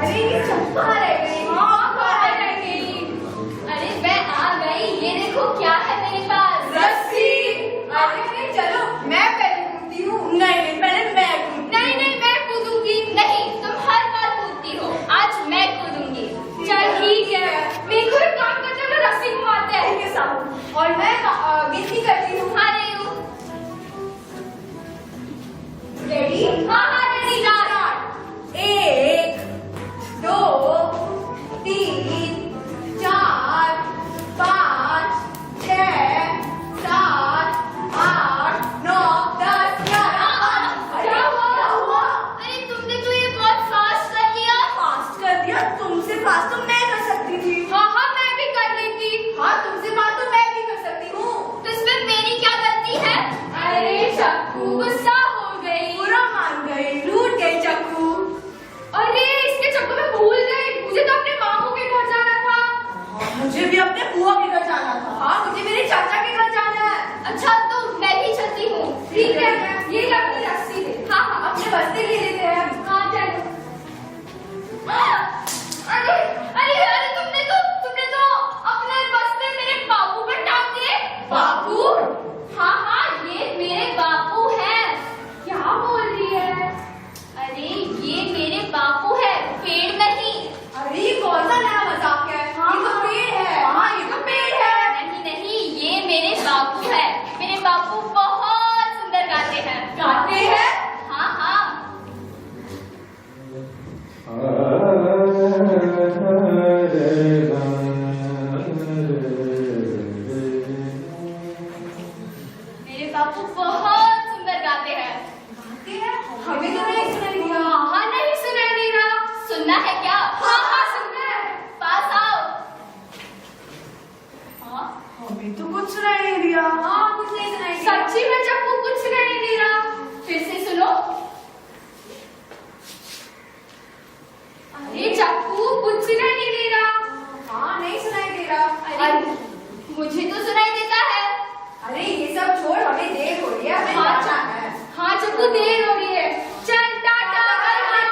अरे ये चप्पा रह गई। हाँ रह गई। अरे मैं आ गई, ये देखो क्या है मेरे पास। रहा। हाँ कुछ नहीं सुनाई। सच्ची में चप्पू कुछ सुनाई नहीं दे रहा। फिर से सुनो। अरे चप्पू कुछ सुनाई नहीं दे रहा। हाँ नहीं सुनाई दे रहा। अरे मुझे तो सुनाई देता है। अरे ये सब छोड़, हमें देर हो रही है, हमें जाना है। हाँ चप्पू देर हो रही है। चल टाटा बाय बाय।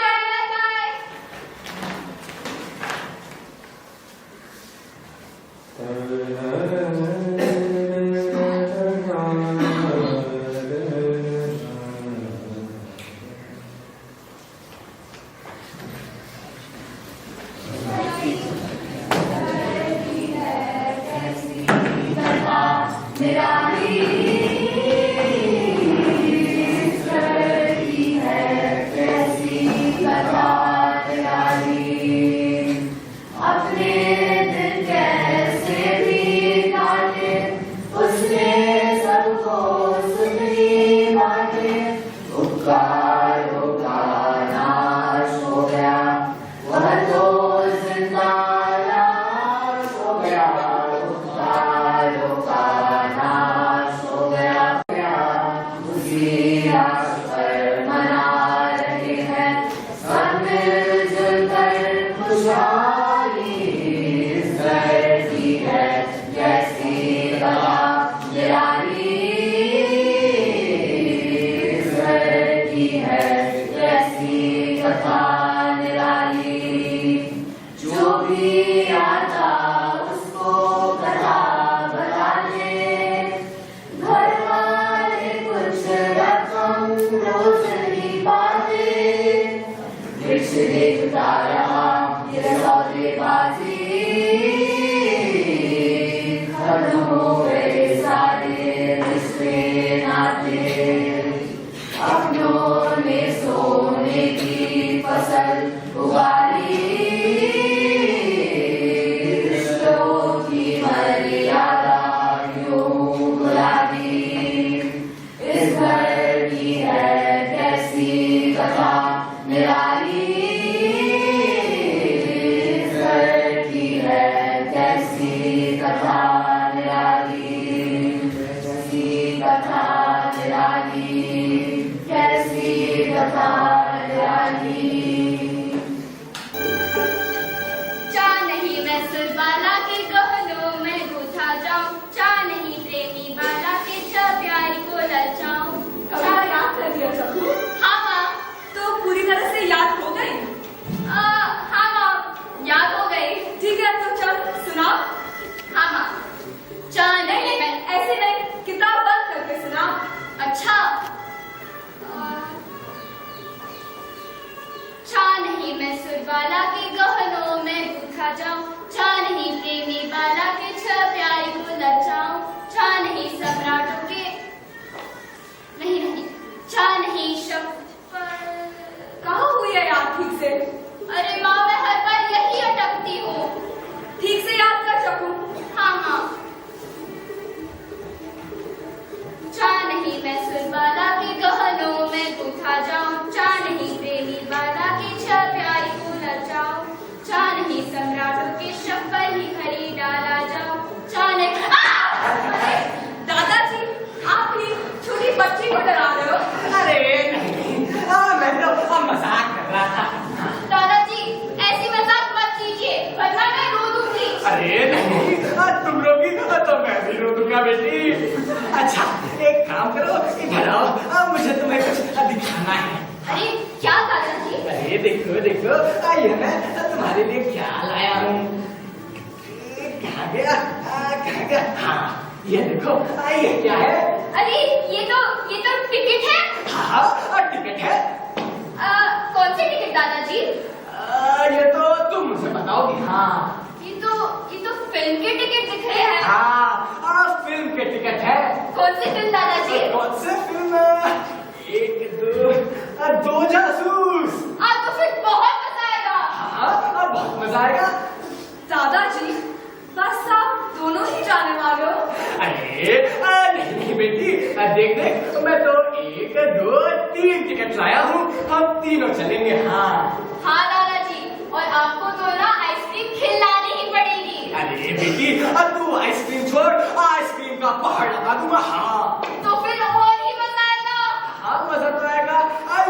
बेटी अब तू आइसक्रीम छोड़, आइसक्रीम का पहाड़ लगा दूंगा। हाँ तो फिर और ही मजा आएगा। हाँ मजा तो आएगा,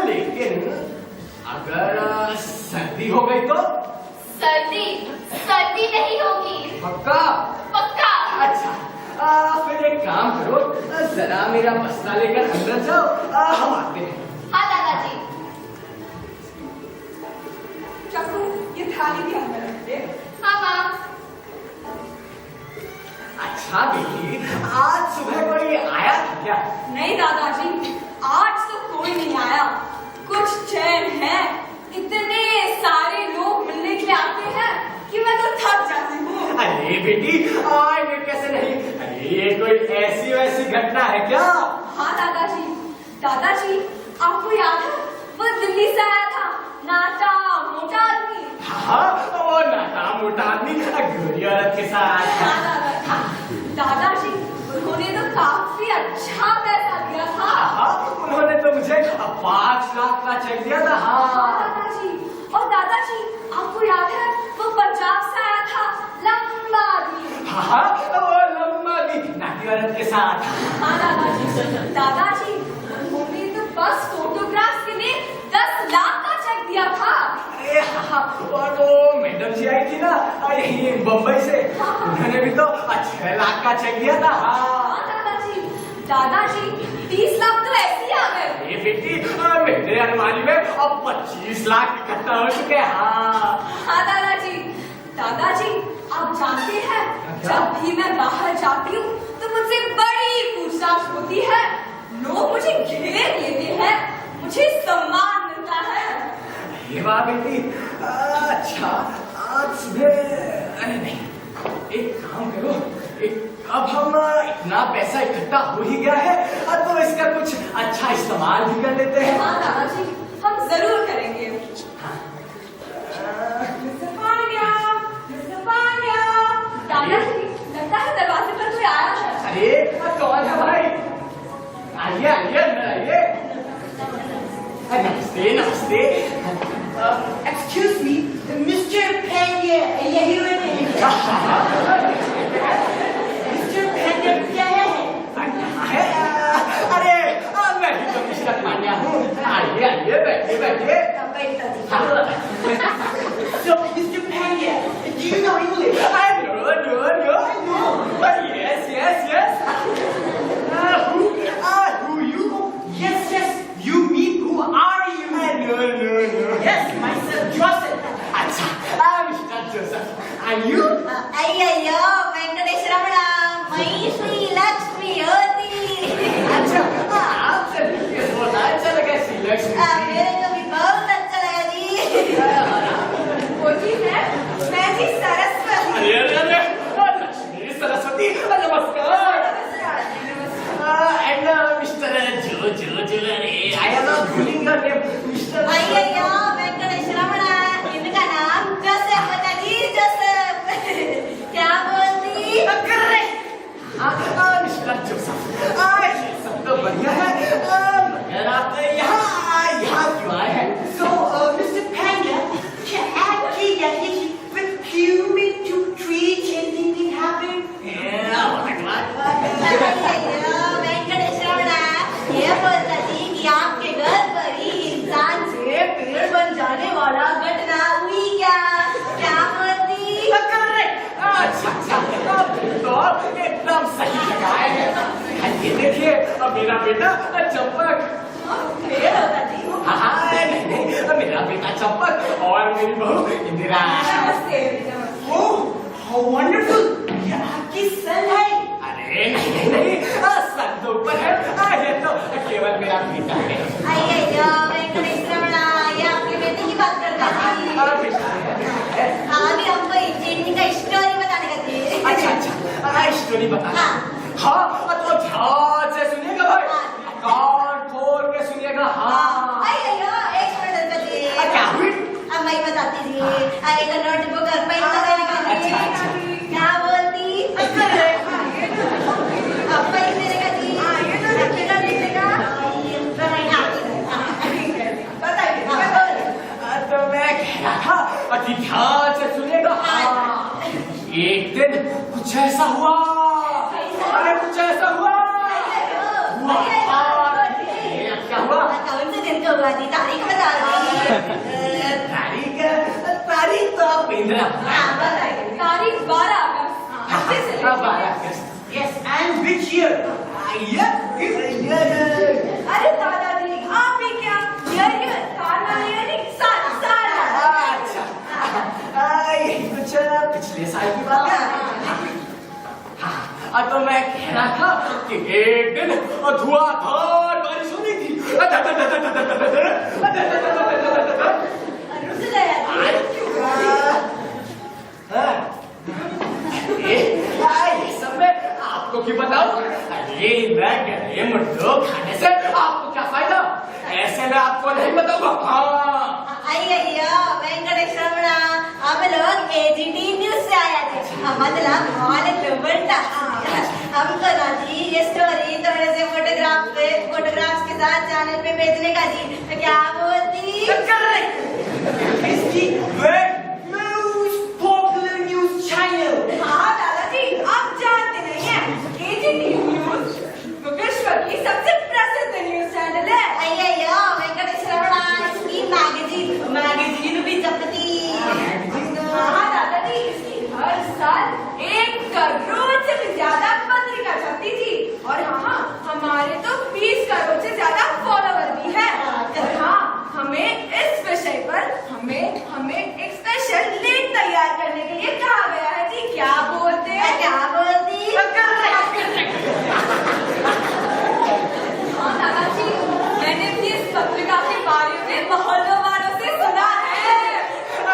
लेकिन अगर सर्दी हो गई तो? सर्दी सर्दी नहीं होगी। पक्का? पक्का। अच्छा फिर एक काम करो, जरा मेरा बस्ता लेकर अंदर जाओ, हम आते हैं। हाँ दादाजी। चक्कू ये थाली भी अंदर रख दे। हाँ माँ। अच्छा बेटी, आज सुबह कोई आया था क्या? नहीं दादाजी, आज तो कोई नहीं आया। कुछ चैन है, इतने सारे लोग मिलने के लिए आते हैं कि मैं तो थक जाती हूँ। अरे बेटी आएंगे कैसे नहीं, अरे ये कोई ऐसी वैसी घटना है क्या? हाँ दादाजी। दादाजी आपको याद है वो दिल्ली से आया था नाटा मोटा आदमी? हाँ वो नाटा मोटा आदमी गोरी औरत के साथ। हाँ दादाजी। दादाजी उन्होंने तो काफी अच्छा पैसा दिया था। हाँ उन्होंने तो मुझे 5 लाख का चेक दिया था। हाँ दादाजी। और दादाजी आपको याद है वो पंजाब से आया था लंबा आदमी? हाँ वो लंबा आदमी नाटी औरत के साथ। हाँ दादाजी। दादाजी उन्होंने तो बस फोटोग्राफ्स के लिए 10 लाख का चेक दिया था। अरे हाँ और वो मैडम जी आई थी ना यही बम्बई से, उन्होंने भी तो 6 लाख का चेक दिया था। हाँ दादाजी। दादाजी 20 लाख तो ऐसे ही आ गए। अरे बेटी मेरे अलमारी में अब 25 लाख इकट्ठा हो चुके हैं। हाँ दादाजी। दादाजी आप जानते हैं जब भी मैं बाहर जाती हूँ तो मुझसे बड़ी पूछताछ होती है, लोग मुझे घेर लेते हैं, मुझे सम्मान मिलता है। ये बात बेटी, अच्छा आज सुबह, अरे नहीं एक काम करो, अब हम इतना पैसा इकट्ठा हो ही गया है तो इसका कुछ अच्छा इस्तेमाल भी कर लेते हैं। हाँ दादाजी हम जरूर करेंगे। दादाजी लगता है दरवाजे पर कोई आया है। अरे कौन है भाई? आइए आइए अंदर आइए। नमस्ते नमस्ते। एक्सक्यूज मी मिस्टर पेंगे, यही हुए थे? मिस्टर पेंगे क्या है? अरे मैं ही तो मिस्टर पांड्या हूँ। आइए आइए बैठिए बैठिए। So Mr. Panya, do you know English? I know. Yes. Who you? Yes, you mean who are you? No. Yes, myself, Joseph. अच्छा, Mr. Joseph. And you? अय्यो वेंकटेश्वरमणा मई श्री लक्ष्मी होती। अच्छा, आप चलिए बहुत अच्छा लगा श्री लक्ष्मी। मेरे को भी बहुत अच्छा लगा जी। होती है मैं जी सरस्वती। अरे लक्ष्मी सरस्वती नमस्कार। And Mr. Jo, I am not calling your name, Mr. अय्यो वेंकटेश्वरमणा, इनका नाम जोसेफ बता जी, जोसेफ। क्या बोलती? मिस्टर जोसेफ, सब तो बढ़िया है, मगर आप यहाँ क्यों आए हैं? So, Mr. Panya, can I get hit with human to treat anything happen? अय्यो वेंकटेश्वरमणा, ये बोलता थी कि आपके घर पर ही इंसान से पेड़ बन जाने वाला घटना हुई क्या? क्या बोलती? अच्छा, तो एकदम सही लगाए हैं। ये देखिए मेरा बेटा चंपक। पेड़ होता थी। नहीं, मेरा बेटा चंपक और मेरी बहू इंदिरा। नमस्ते। Oh, how wonderful! ये आपकी सन है। अरे नहीं, सन तो ऊपर है, ये तो केवल मेरा बेटा है। अय्यो वेंकटेश्वरमणा, ये आपके बेटे की बात करता थी। अभी हमको इंजीनियरिंग का स्टोरी बताने का थी। अच्छा, स्टोरी बताना। हाँ तो ध्यान से सुनिएगा भाई, कान खोल के सुनिएगा। हाँ अय्यो एक मिनट बचे। क्या हुई? अब मैं बताती थी। एक नोटबुक और पेन लगाने का थी। क्या बोलती? अब पैसे लेगा थी। कितना लिखेगा? तो मैं कह रहा था कि ध्यान से सुनिएगा। एक दिन कुछ ऐसा हुआ, अरे कुछ क्या हुआ? कौन से दिन को हुआ थी? तारीख बता दो। तारीख तो आप इंदिरा तारीख 12 अगस्त। अच्छे से लिखिए। 12 अगस्त। Yes, and which year? अरे दादाजी आप ही क्या ये साल नहीं साल अच्छा ये कुछ पिछले साल की बात है। हाँ तो मैं कह रहा था कि एक दिन धुआंधार बारिश होनी थी। ये सब मैं आपको क्यों बताऊं? अरे मैं गले मुट्ठो खाने से आपको क्या फायदा? ऐसे मैं आपको नहीं बताऊंगा। हाँ अय्या वेंकटेश रमण हम लोग एजीटी न्यूज से आया थे। मतलब हमको ना जी ये स्टोरी थोड़े से फोटोग्राफ्स के साथ चैनल पे भेजने का जी। तो क्या बोलती? इसकी पॉपुलर न्यूज चैनल। हाँ दादाजी आप जानते नहीं हैं एजीटी न्यूज विश्व की सबसे प्रसिद्ध न्यूज चैनल है। अय्या वेंकटेश रमण इसकी मैगजीन भी छपती। हाँ दादाजी इसकी हर साल 1 करोड़ से भी ज्यादा पत्रिका छपती थी। और हाँ हमारे तो 20 करोड़ से ज्यादा फॉलोवर भी है। और हाँ हमें इस विषय पर हमें एक स्पेशल लेख तैयार करने के लिए कहा गया है जी। क्या बोलते हैं? क्या बोलती? हाँ दादाजी मैंने भी इस पत्रिका के बारे में मोहल्लों वालों से सुना है।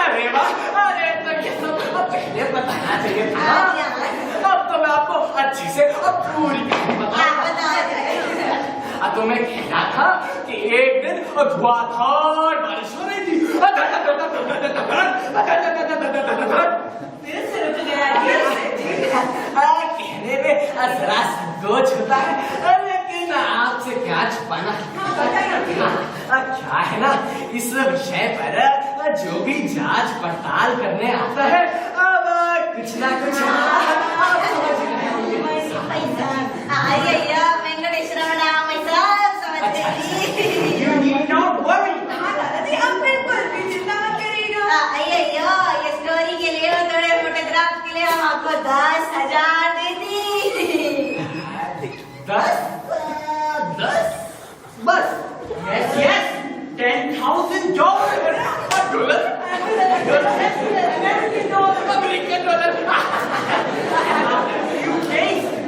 अरे वाह, अरे तो ये सब पहले बताना चाहिए था। अब तो मैं आपको अच्छे से पूरी कहानी बताऊंगा। तो मैं कह रहा था कि एक दिन धुआंधार बारिश हो रही थी। फिर से रुक गया। कहने में जरा संकोच होता है, लेकिन आपसे क्या छुपाना। क्या है ना इस विषय पर जो भी जांच पड़ताल करने आता है अब कुछ ना कुछ आप समझ रहे होंगे। अय्या वेंकटेश रमण मैं सब समझ गई। You need not worry. हाँ दादाजी आप बिल्कुल भी चिंता मत करिएगा। अय्या ये स्टोरी के लिए थोड़े फोटोग्राफ के लिए हम आपको 10,000 देती। 10 बस? Yes, $10,000. American dollar. UK,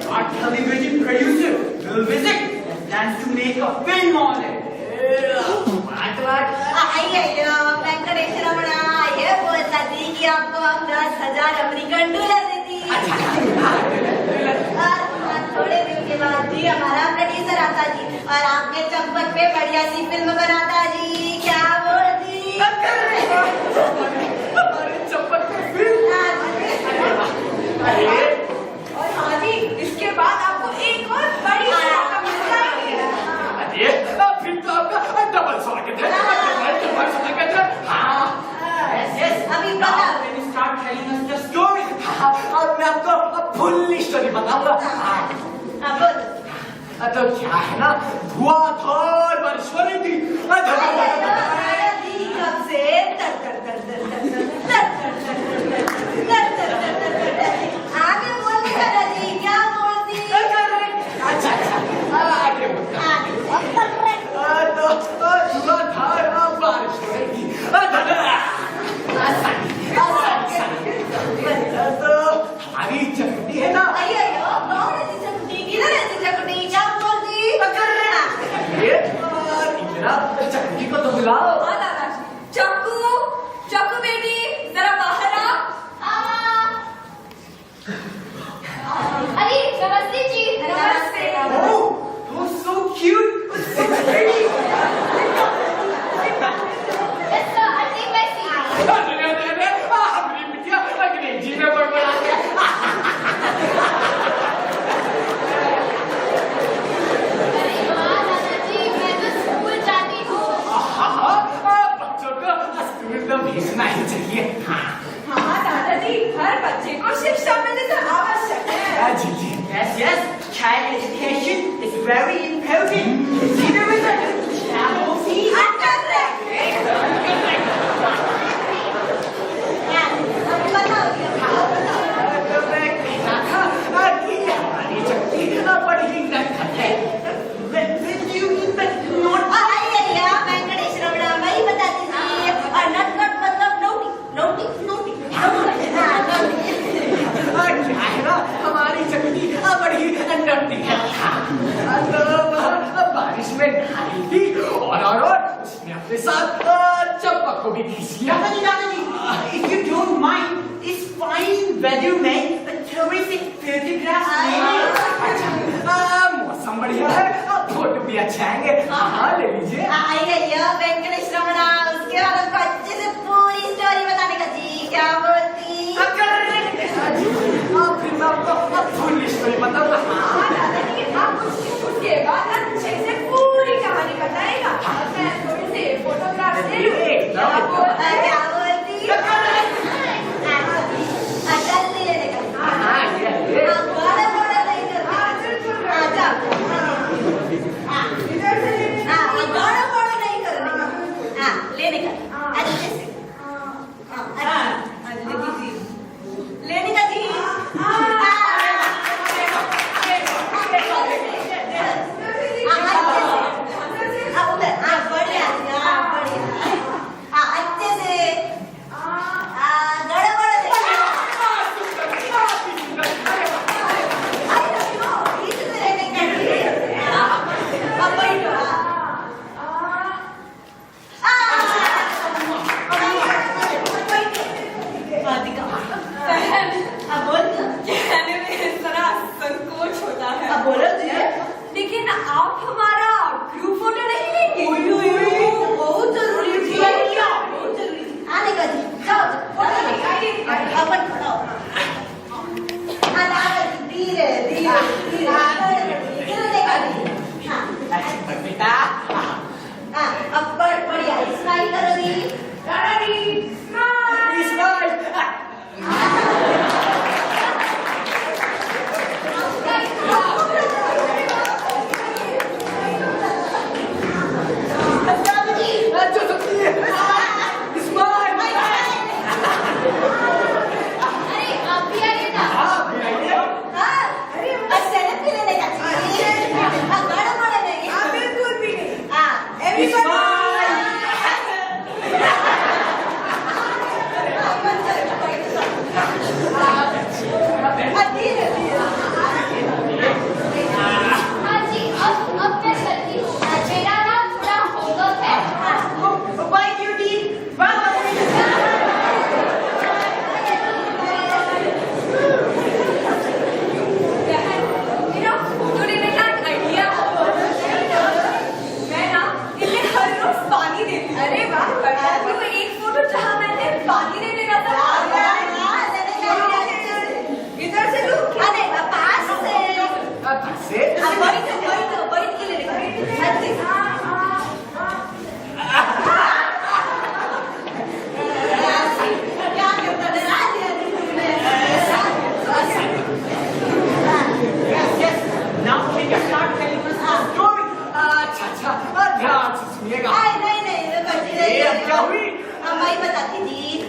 our television producer will visit and plans to make a film on it. अय्या वेंकटेश रमण ये बोलता थी कि आपको हम 10,000 अमेरिकन डॉलर देती। थोड़े दिन के बाद भी हमारा प्रोड्यूसर आता जी और आपके चंपक पे बढ़िया सी फिल्म बनाता जी। क्या बोलती? चंपक पे फिल्म? और हाँ जी इसके बाद आपको एक और बड़ी रकम मिल जाएगी। फिर तो आपका डबल स्वागत है। अभी बताओ। Start telling us the story. और मैं आपको फुल स्टोरी बताऊंगा। तो क्या है ना धुआंधार बारिश हो रही थी। कब से आगे बोलती दादाजी क्या बोलती? अच्छा आगे तो धुआंधार बारिश हो रही थी। तो हमारी चकुटी है ना। चकुटी को तो बुलाओ। हाँ दादाजी चक्कू बेटी जरा बाहर आ। अरे नमस्ते जी। नमस्ते। Oh, so cute, so pretty. It's the hunting Messi. हमारी बिटिया अंग्रेजी में बड़बड़ाती है। दादाजी मैं तो स्कूल जाती हूँ। बच्चों को स्कूल तो भेजना ही चाहिए। हाँ दादाजी हर बच्चे को शिक्षा मिलनी तो आवश्यक है। जी Yes, child education is very important. okay. See you with that. हमारी चकनी बड़ी नटी है। बारिश में नहाई थी और उसने अपने साथ चंपक को भी खींच लिया। दादाजी, if you don't mind, इस fine weather में terrific photographs मौसम बढ़िया है, फोटो भी अच्छे आएंगे। हाँ ले लीजिए। आइए वेंकटेश रमणा, उसके बाद आपको अच्छे से पूरी स्टोरी बताने का जी क्या बोलती। फिर मैं आपको फुल स्टोरी बताऊंगा। हाँ दादाजी, आप उसके बाद अच्छे से पूरी कहानी बताएगा। मैं थोड़ी सी फोटोग्राफ ले लूँ। क्या बोलती? जल्दी ले लेगा। बड़ा बड़ा नहीं करना। बड़ा बड़ा नहीं करना। लेने का अच्छे से लेने का जी। लेकिन आप हमारा ग्रुप फोटो नहीं लेंगे? बहुत जरूरी थी। बहुत जरूरी थी। आने का जी। जाओ अपन खड़ो। धीरे धीरे बेटा अब बढ़िया स्माइल करो जी।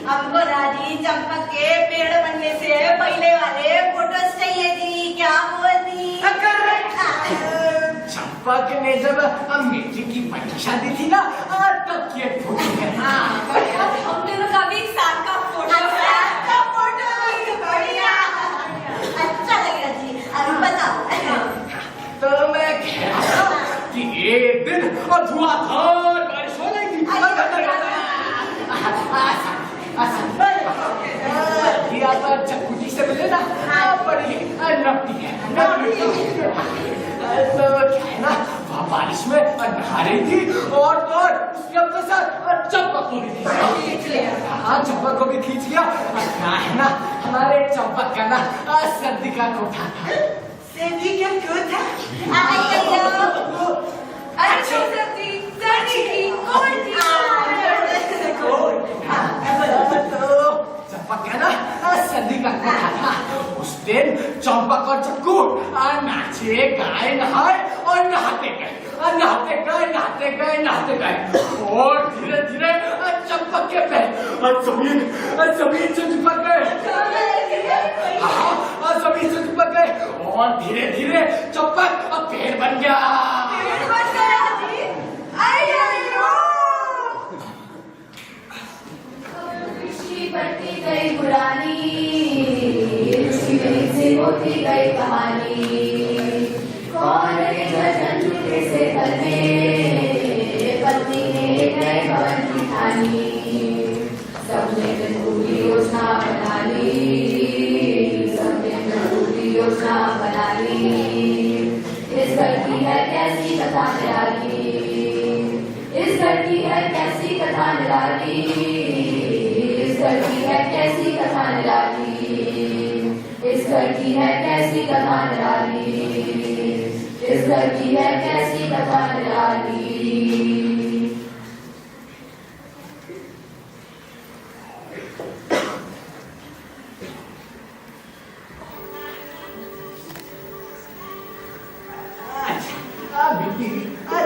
हमको राजी चंपक के पेड़ बनने से पहले वाले फोटोज चाहिए थी। क्या बोलती? चंपक ने जब मेट्रिक की परीक्षा दी थी ना तब ये फोटो है। हम दोनों का भी एक साथ का फोटो है। बढ़िया, अच्छा लगेगा जी। अभी बताओ। तो मैं कह रहा था कि एक दिन धुआंधार बारिश हो जाएगी। चक्कू से मिले ना बड़ी नपटी है। तो क्या है ना वहाँ बारिश में नहा रही थी और उसने अपने साथ चंपक को भी खींच लिया। हाँ चंपक को भी खींच लिया। क्या है ना हमारे चंपक का ना सर्दी का कोठा था। सर्दी का कोठा? अरे सर्दी की चंपक है ना सर्दी का कोठा था। उस दिन चंपक और चक्कू नाचे गाए नहाए और नहाते गए और धीरे धीरे चंपक के पैर और जमीन से चिपक गए, जमीन से चिपक गए और धीरे धीरे चंपक पेड़ बन गया। बढ़ती गई पुरानी, से होती गई कहानी, कौन झूठे से घर में पत्नी ने नए भवन की ठानी, सबने पूरी योजना बना ली, योजना बना ली। इस घर की है कैसी कथा निराली, इस घर की है कैसी कथा निराली, इस घर की है कैसी कथा निराली, इस घर की है कैसी कथा निराली, इस घर की है कैसी कथा निराली।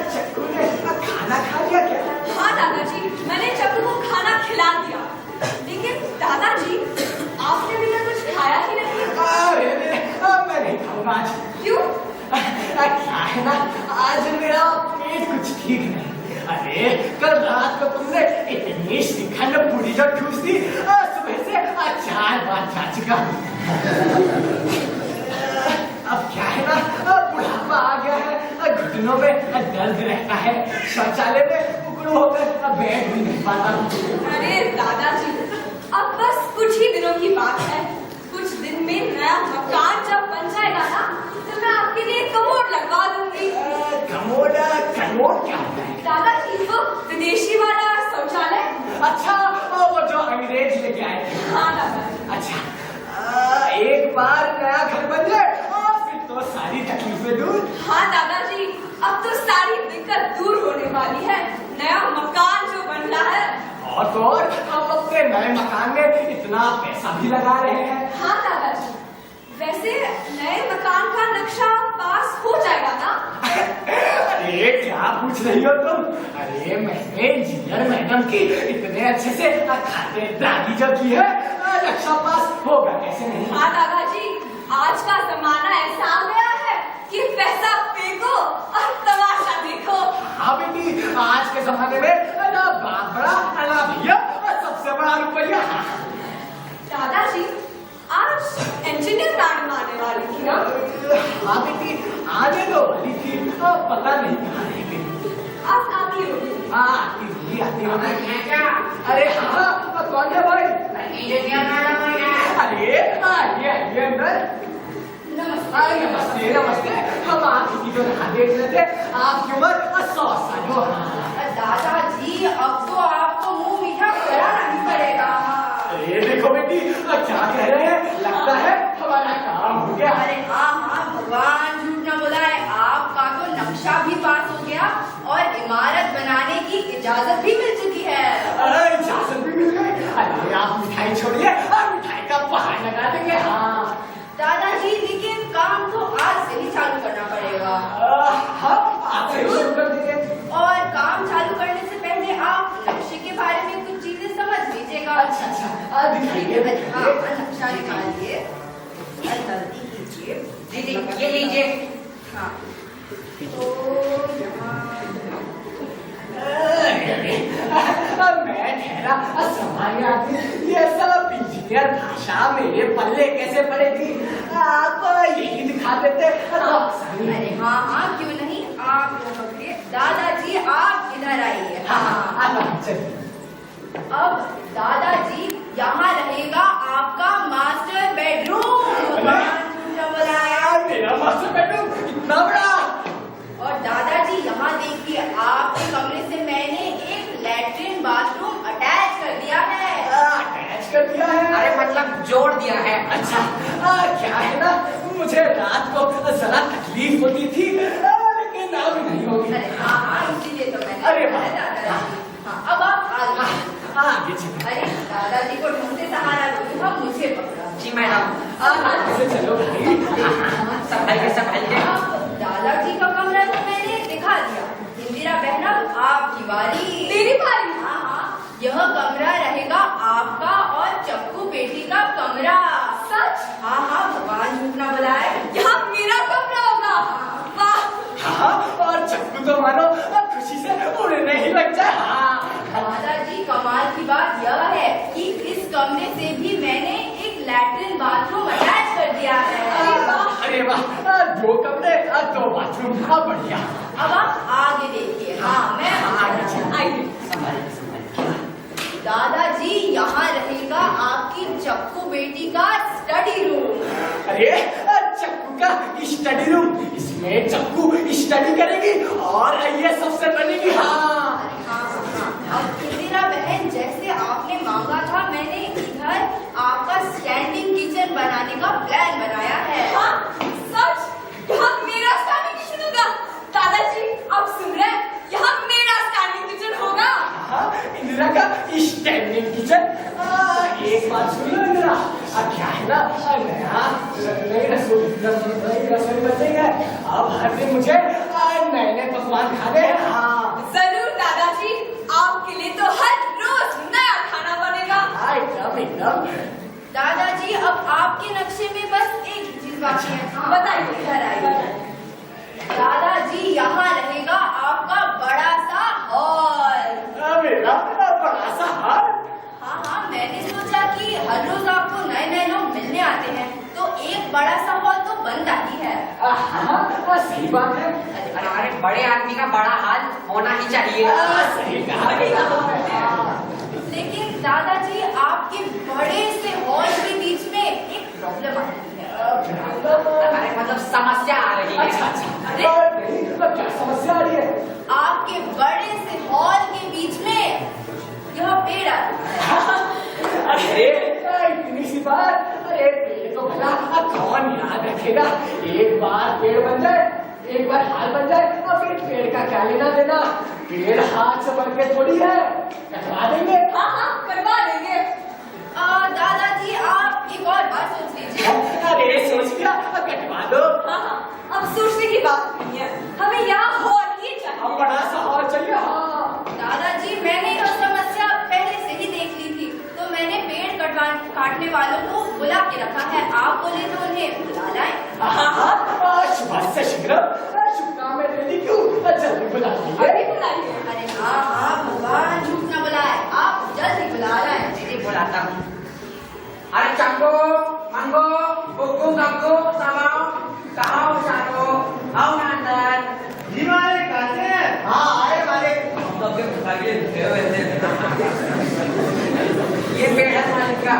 चक्कू ने खाना खा लिया क्या? हाँ दादाजी, मैंने चक्कू को खाना खिला दिया, लेकिन दादाजी आपने भी कुछ खाया ही नहीं। मैं नहीं खाऊंगा आज। क्यों? क्या है ना, आज मेरा पेट कुछ ठीक नहीं। अरे कल रात को तुमने इतनी श्रीखंड पूरी जो ठूस दी, सुबह से 4 बार जा चुका हूँ। अब क्या है ना, बुढ़ापा आ गया है, घुटनों में दर्द रहता है, शौचालय में उकड़ू होकर बैठ भी नहीं पाता। अरे दादाजी, अब बस कुछ ही दिनों की बात है, कुछ दिन में नया मकान जब बन जाएगा ना, तो मैं आपके लिए कमोड लगवा दूंगी। कमोड क्या होता है? दादाजी, वो विदेशी वाला शौचालय। अच्छा, वो जो अंग्रेज लेके आए थे। हाँ दादाजी। अच्छा, एक बार नया घर बन जाए फिर तो सारी तकलीफें दूर। हाँ दादाजी, अब तो सारी दिक्कत दूर होने वाली है, नया मकान जो बन रहा है। और तो और हम अपने नए मकान में इतना पैसा भी लगा रहे हैं। हाँ दादाजी, वैसे नए मकान का नक्शा पास हो जाएगा ना? अरे क्या पूछ रही हो तुम? अरे मैंने इंजीनियर मैडम की इतने अच्छे से खातिरदारी जो की है, नक्शा पास होगा कैसे नहीं? हाँ दादाजी, आज का जमाना ऐसा आ गया है कि पैसा फेंको और तमाशा देखो। हाँ बेटी, आज के जमाने में ना बाप बड़ा ना भैया, सबसे बड़ा रुपया। दादाजी, आज इंजीनियर मैडम आने वाली थी ना? हाँ बेटी, आने तो वाली थी, पता नहीं कहाँ रह गई। अब आती होगी। आती होगी। अरे हाँ, कौन है भाई? इंजीनियर मैडम आ गया। अरे आइए अंदर। नमस्ते नमस्ते, हम आपकी जो राह देख रहे थे, आपकी उम्र 100 साल हो। दादाजी, अब तो आपको मुंह मीठा कराना ही पड़ेगा। अरे देखो बेटी, क्या कह रहे हैं, लगता है हमारा काम हो गया। अरे हाँ, भगवान झूठ न बुलाए, आपका तो नक्शा भी पास हो गया और इमारत बनाने की इजाजत भी मिल चुकी है। अरे इजाजत भी मिल गई? अरे आप मिठाई छोड़िए, मिठाई का पहाड़ लगा देंगे। हाँ दादाजी, लेकिन काम तो आज से ही चालू करना पड़ेगा। आज से शुरू कर देंगे। और काम चालू करने से पहले आप नक्शे के बारे में कुछ चीजें समझ लीजिएगा। अच्छा, दिखाइए। हाँ, नक्शा निकालिए, जल्दी कीजिए। ये लीजिए। हाँ, तो मैं ठहरा सामान्य आदमी, ये सब इंजीनियर भाषा मेरे पल्ले कैसे पड़ेगी? आप यही दिखा देते तो आसानी। अरे हाँ, क्यों नहीं, आप यहाँ पे। दादाजी, आप इधर आइए। हाँ, चलिए। अब दादाजी, यहाँ रहेगा आपका मास्टर बेडरूम। मेरा मास्टर बेडरूम इतना बड़ा? और दादाजी, यहाँ देखिए, आपके कमरे से मैंने एक लैट्रिन बाथरूम अटैच कर दिया है। अटैच कर दिया है? अरे मतलब जोड़ दिया है। अच्छा, क्या है ना, मुझे रात को जरा तकलीफ होती थी, लेकिन अब नहीं होगी। अरे हाँ, इसीलिए तो मैंने। अरे दादाजी, हाँ, अब आप आगे चलिए। अरे दादाजी को ढूंढते सहारा दो, हम मुझे पकड़ा। जी मैडम। चलो भाई, संभाल के। दादाजी का कमरा तो बहना आपकी बारी। तेरी बारी? हाँ हाँ, यह कमरा रहेगा आपका और चक्कू बेटी का कमरा। सच? हाँ हाँ, भगवान झूठ ना बुलाए। यहाँ मेरा कमरा होगा? वाह! हाँ, और चक्कू तो मानो खुशी से उड़ने ही लग जाए। दादाजी, कमाल की बात यह है कि इस कमरे से भी मैंने एक लैट्रिन बाथरूम अटैच कर दिया है। अरे वाह, 2 कमरे 2 बाथरूम, बढ़िया। अब आप आगे देखिए। हाँ, मैं आइए। दादाजी, यहाँ रहेगा आपकी चक्कू बेटी का स्टडी रूम। अरे चक्कू का स्टडी रूम, इसमें चक्कू स्टडी करेगी और IAS अफसर बनेगी। हाँ, अब मेरा बहन, जैसे आपने मांगा था, मैंने इधर आपका स्टैंडिंग किचन बनाने का प्लान बनाया है। हाँ, सच? यहाँ मेरा स्टैंडिंग किचन होगा? दादाजी, आप सुन रहे हैं? यहाँ मेरा स्टैंडिंग किचन होगा। इंदिरा का स्टैंडिंग किचन। एक बात सुन लो इंदिरा, क्या है ना, नई रसोई बन है। अब हर दिन मुझे नए पकवान खाने हैं। हाँ जरूर दादाजी, आपके लिए तो हर रोज नया खाना बनेगा। एकदम। दादाजी, अब आपके नक्शे में बस एक ही चीज बाकी है। बताइए। इधर आइए। दादाजी, यहाँ रहेगा आपका बड़ा सा हॉल। मेरा बड़ा सा हॉल? हाँ हाँ, मैंने सोचा कि हर रोज आपको नए नए लोग मिलने आते हैं, तो एक बड़ा सा हॉल तो बनता ही है। हाँ, सही बात है। हमारे बड़े आदमी का बड़ा हाल होना ही चाहिए। सही कहा। लेकिन दादाजी, आपके बड़े से हॉल के बीच में एक प्रॉब्लम आती है। अरे मतलब समस्या आ रही है। अच्छा, क्या समस्या आ रही है? आपके बड़े से हॉल के बीच में यह पेड़ आता है। अरे इतनी सी बात, अरे पेड़ तो भला कौन याद रखेगा। एक बार पेड़ बन जाए, एक बार हाल बन जाए, और फिर पेड़ का क्या लेना देना। पेड़ हाथ से बढ़ के थोड़ी है, कटवा देंगे। हाँ हाँ, करवा देंगे। दादाजी, आप एक और बात सोच लीजिए। अरे सोच क्या, कटवा दो। हाँ हाँ, अब सोचने की बात नहीं है, हमें यहाँ हॉल ही चाहिए। अब बड़ा सा हॉल चाहिए। हाँ दादाजी, मैंने यह समस्या पहले से ही देख ली थी, तो मैंने पेड़ काटने वालों को बुला के रखा है। आप बोले तो उन्हें बुला लाएं। शुभ से शीघ्र, शुभ काम में देरी क्यों, जल्दी बुला लीजिए। अरे हाँ हाँ, भगवान झूठ ना बुलाए, आप जल्दी बुला लाएं। जी बुलाता हूँ। अरे चक्कू, मंगो, गुग्गू, गग्गू, समाओ, कहाँ हो सारो? आओ ना अंदर। जी मालिक, आते हैं। हाँ आए मालिक। हम तो अपने भुखा के लिए रुके हुए थे। ये पेड़ है मालिक का।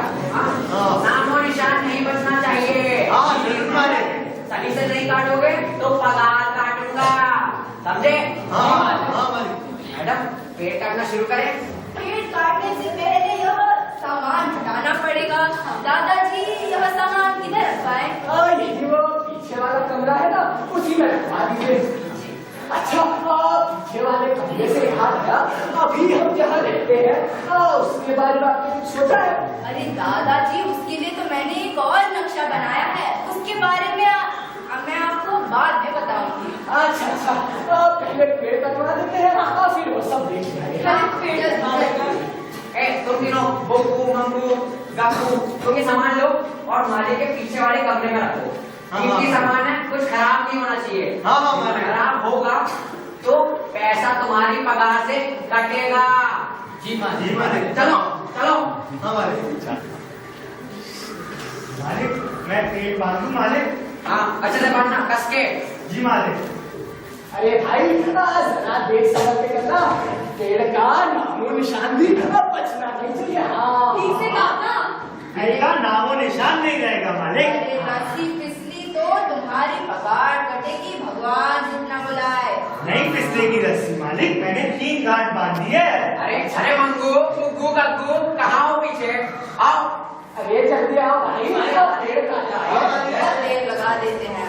नाम और निशान नहीं बचना चाहिए। हाँ जरूर मालिक। सही से नहीं काटोगे तो पगार काटूंगा, समझे? हाँ मालिक। मैडम, पेड़ काटना शुरू करें। पेड़ काटने से पहले यह सामान हटाना पड़ेगा। दादाजी, यह सामान किधर रखवाएं? यही वो पीछे वाला कमरा है ना, उसी में रखवा दीजिए। अच्छा, पीछे वाले कमरे से याद आया, अभी हम जहाँ रहते हैं उसके बारे में आपने कुछ सोचा है? अरे दादाजी, उसके लिए तो मैंने एक और नक्शा बनाया है, उसके बारे में मैं आपको बाद में बताऊंगी। अच्छा, पहले पेड़ कटवा देते हैं, फिर वो सब देख लेंगे। तुम तीनों बोकू, मंगू, गाकू, तुम ये सामान लो और माले के पीछे वाले कमरे में रखो। कीमती सामान है, कुछ खराब नहीं होना चाहिए। हाँ खराब होगा तो पैसा तुम्हारी पगार से कटेगा। जी मालिक। चलो चलो। हाँ मालिक। मालिक, मैं पेड़ बांधू मालिक। हाँ, अच्छे से बांधना, कस के। जी मालिक। अरे भाई, जरा देख समझ के करना, पेड़ का नामो निशान भी बचना नहीं चाहिए। हाँ ठीक से काटना। पेड़ का नामो निशान नहीं रहेगा मालिक। अरे रस्सी फिसली तो तुम्हारी पगार कटेगी, भगवान झूठ ना बुलाए। नहीं फिसलेगी रस्सी मालिक, मैंने 3 गांठ बांधी है। अरे मंगू, गुग्गू, गग्गू, कहाँ हो पीछे? आओ। अरे जल्दी आओ भाई, पेड़ देर लगा देते हैं।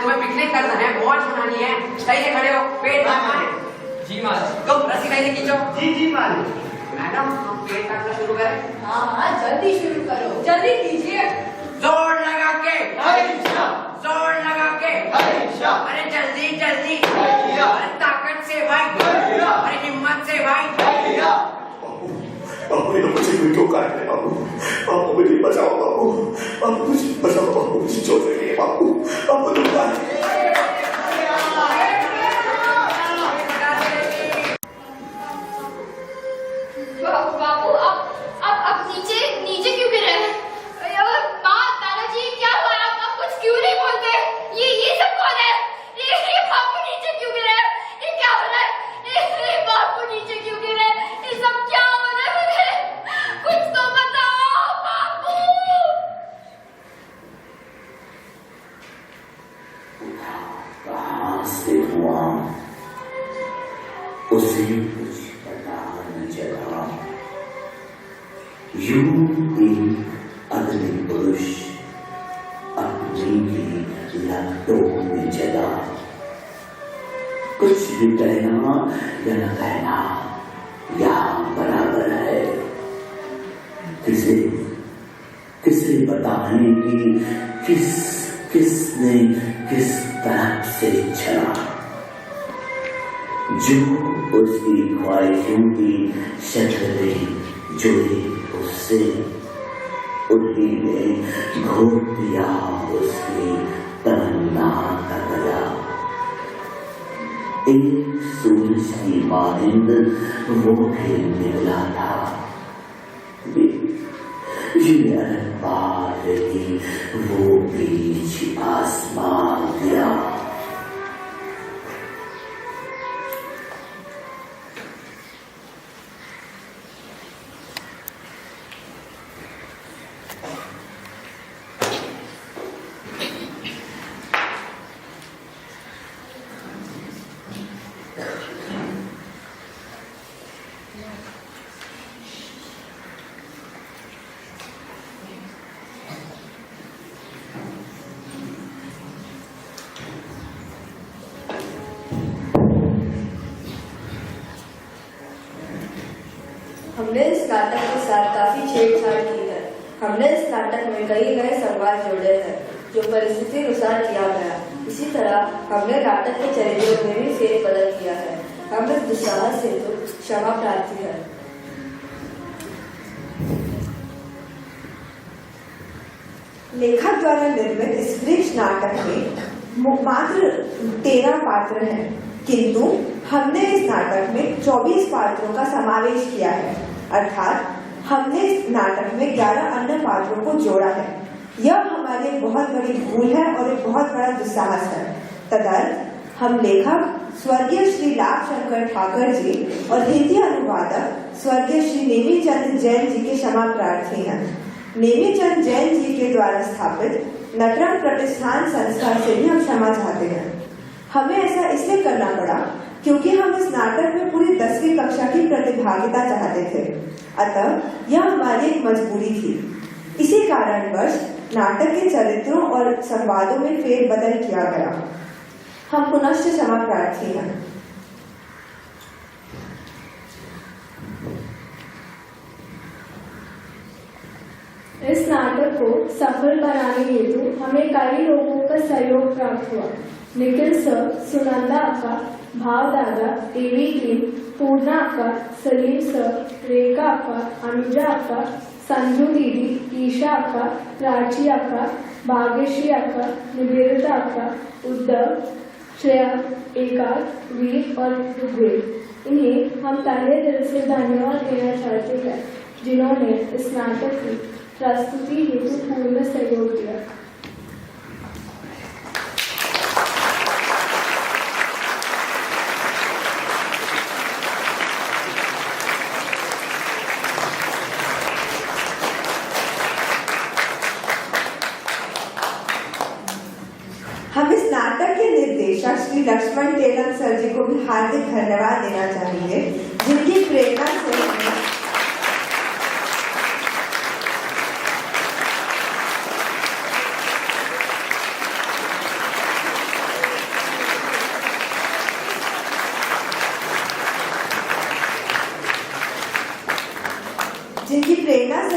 तुम्हें पिकनिक करना है, मौज बनानी है, सही से खड़े हो, पेड़ काटना है। जी मालिक। तुम रस्सी सही से खींचो। जी मालिक। मैडम, हम पेड़ काटना शुरू करें? हाँ, जल्दी शुरू करो। जल्दी कीजिए। जोर लगा के। जोर लगा के। अरे जल्दी जल्दी। अरे ताकत ताकत से भाई, अरे हिम्मत से भाई। बाबू ये मुझे कोई क्यों काट रहे बाबू? बाबू मुझे बचाओ बाबू, बाबू मुझे बचाओ बाबू, मुझे चोट लगी है बाबू, बाबू तुम बाबू अब नीचे क्यों गिरे? दादाजी क्या हुआ? आप कुछ क्यों नहीं बोलते? ये सब कौन है? ये बापू नीचे क्यों गिरे? ये क्या हो रहा है? ये बापू नीचे क्यों गिरे? ये सब क्या हो रहा है? कुछ तो बताओ बापू। कहाँ से हुआ उसे कुछ पता न चला। यूं ही अगले पुरुष अपनी ही लपटों में चला। कुछ भी कहना या न कहना यहाँ बराबर है। किसे बताएं कि किसने किस तरफ से छला। जो उसकी ख्वाहिशों की शक्लें जुड़ी उससे, उन्हीं ने घोट दिया उसकी तमन्ना का गला। एक सूरज की मानिंद वो भी निकला था। ये अरबार रही वो बीच आसमान गया। हमने इस नाटक के साथ काफी छेड़छाड़ की है। हमने इस नाटक में कई नए संवाद जोड़े हैं जो परिस्थिति अनुसार किया गया। इसी तरह हमने नाटक के चरित्रों में भी फेरबदल किया है। हम इस दुस्साहस से तो क्षमा प्रार्थी है। लेखक द्वारा निर्मित इस वृक्ष नाटक में मात्र 13 पात्र हैं, किंतु हमने इस नाटक में 24 पात्रों का समावेश किया है, अर्थात हमने इस नाटक में 11 अन्य पात्रों को जोड़ा है। यह हमारी एक बहुत बड़ी भूल है और एक बहुत बड़ा दुस्साहस है। तदर्थ हम लेखक स्वर्गीय श्री लाभ शंकर ठाकर जी और हिंदी अनुवादक स्वर्गीय श्री नेमीचंद जैन जी के क्षमा प्रार्थी हैं। नेमीचंद जैन जी के द्वारा स्थापित नटरंग प्रतिष्ठान संस्था से भी हम क्षमा चाहते हैं। हमें ऐसा इसलिए करना पड़ा क्योंकि हम इस नाटक में पूरी 10वीं कक्षा की प्रतिभागिता चाहते थे, अतः यह हमारी एक मजबूरी थी। इसी कारणवश नाटक के चरित्रों और संवादों में फेरबदल किया गया। हम पुनश्च क्षमा प्रार्थी हैं। इस नाटक को सफल बनाने हेतु हमें कई लोगों का सहयोग प्राप्त हुआ। निखिल सर, सुनंदा अक्का, भाव दादा, एवी टीम, पूर्णा अक्का, सलीम सर, रेखा अक्का, अनुजा अक्का, संजू दीदी, ईशा अक्का, प्राची अक्का, भाग्यश्री अक्का, निवेदिता अक्का, उद्धव, श्रेया, एकाद, वीर और ऋग्वेद। इन्हें हम तहे दिल से धन्यवाद देना चाहते हैं जिन्होंने इस नाटक की प्रस्तुति हेतु पूर्ण सहयोग दिया। हम इस नाटक के निर्देशक श्री लक्ष्मण टेलर सर जी को भी हार्दिक धन्यवाद देना चाहेंगे, जिनकी प्रेरणा से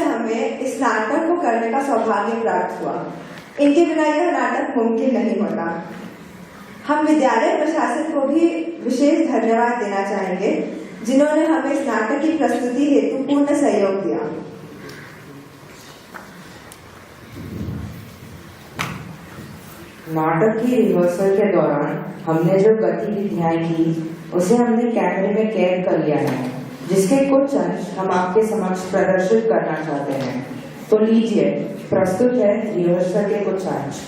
हमें इस नाटक को करने का सौभाग्य प्राप्त हुआ। इनके बिना यह नाटक मुमकिन नहीं होता। हम विद्यालय प्रशासन को भी विशेष धन्यवाद देना चाहेंगे जिन्होंने हमें इस नाटक की प्रस्तुति हेतु पूर्ण सहयोग दिया। नाटक की रिहर्सल के दौरान हमने जो गतिविधियां की उसे हमने कैमरे में कैद कर लिया है, जिसके कुछ अंश हम आपके समक्ष प्रदर्शित करना चाहते हैं। तो लीजिए, प्रस्तुत है रिहर्सल के कुछ अंश।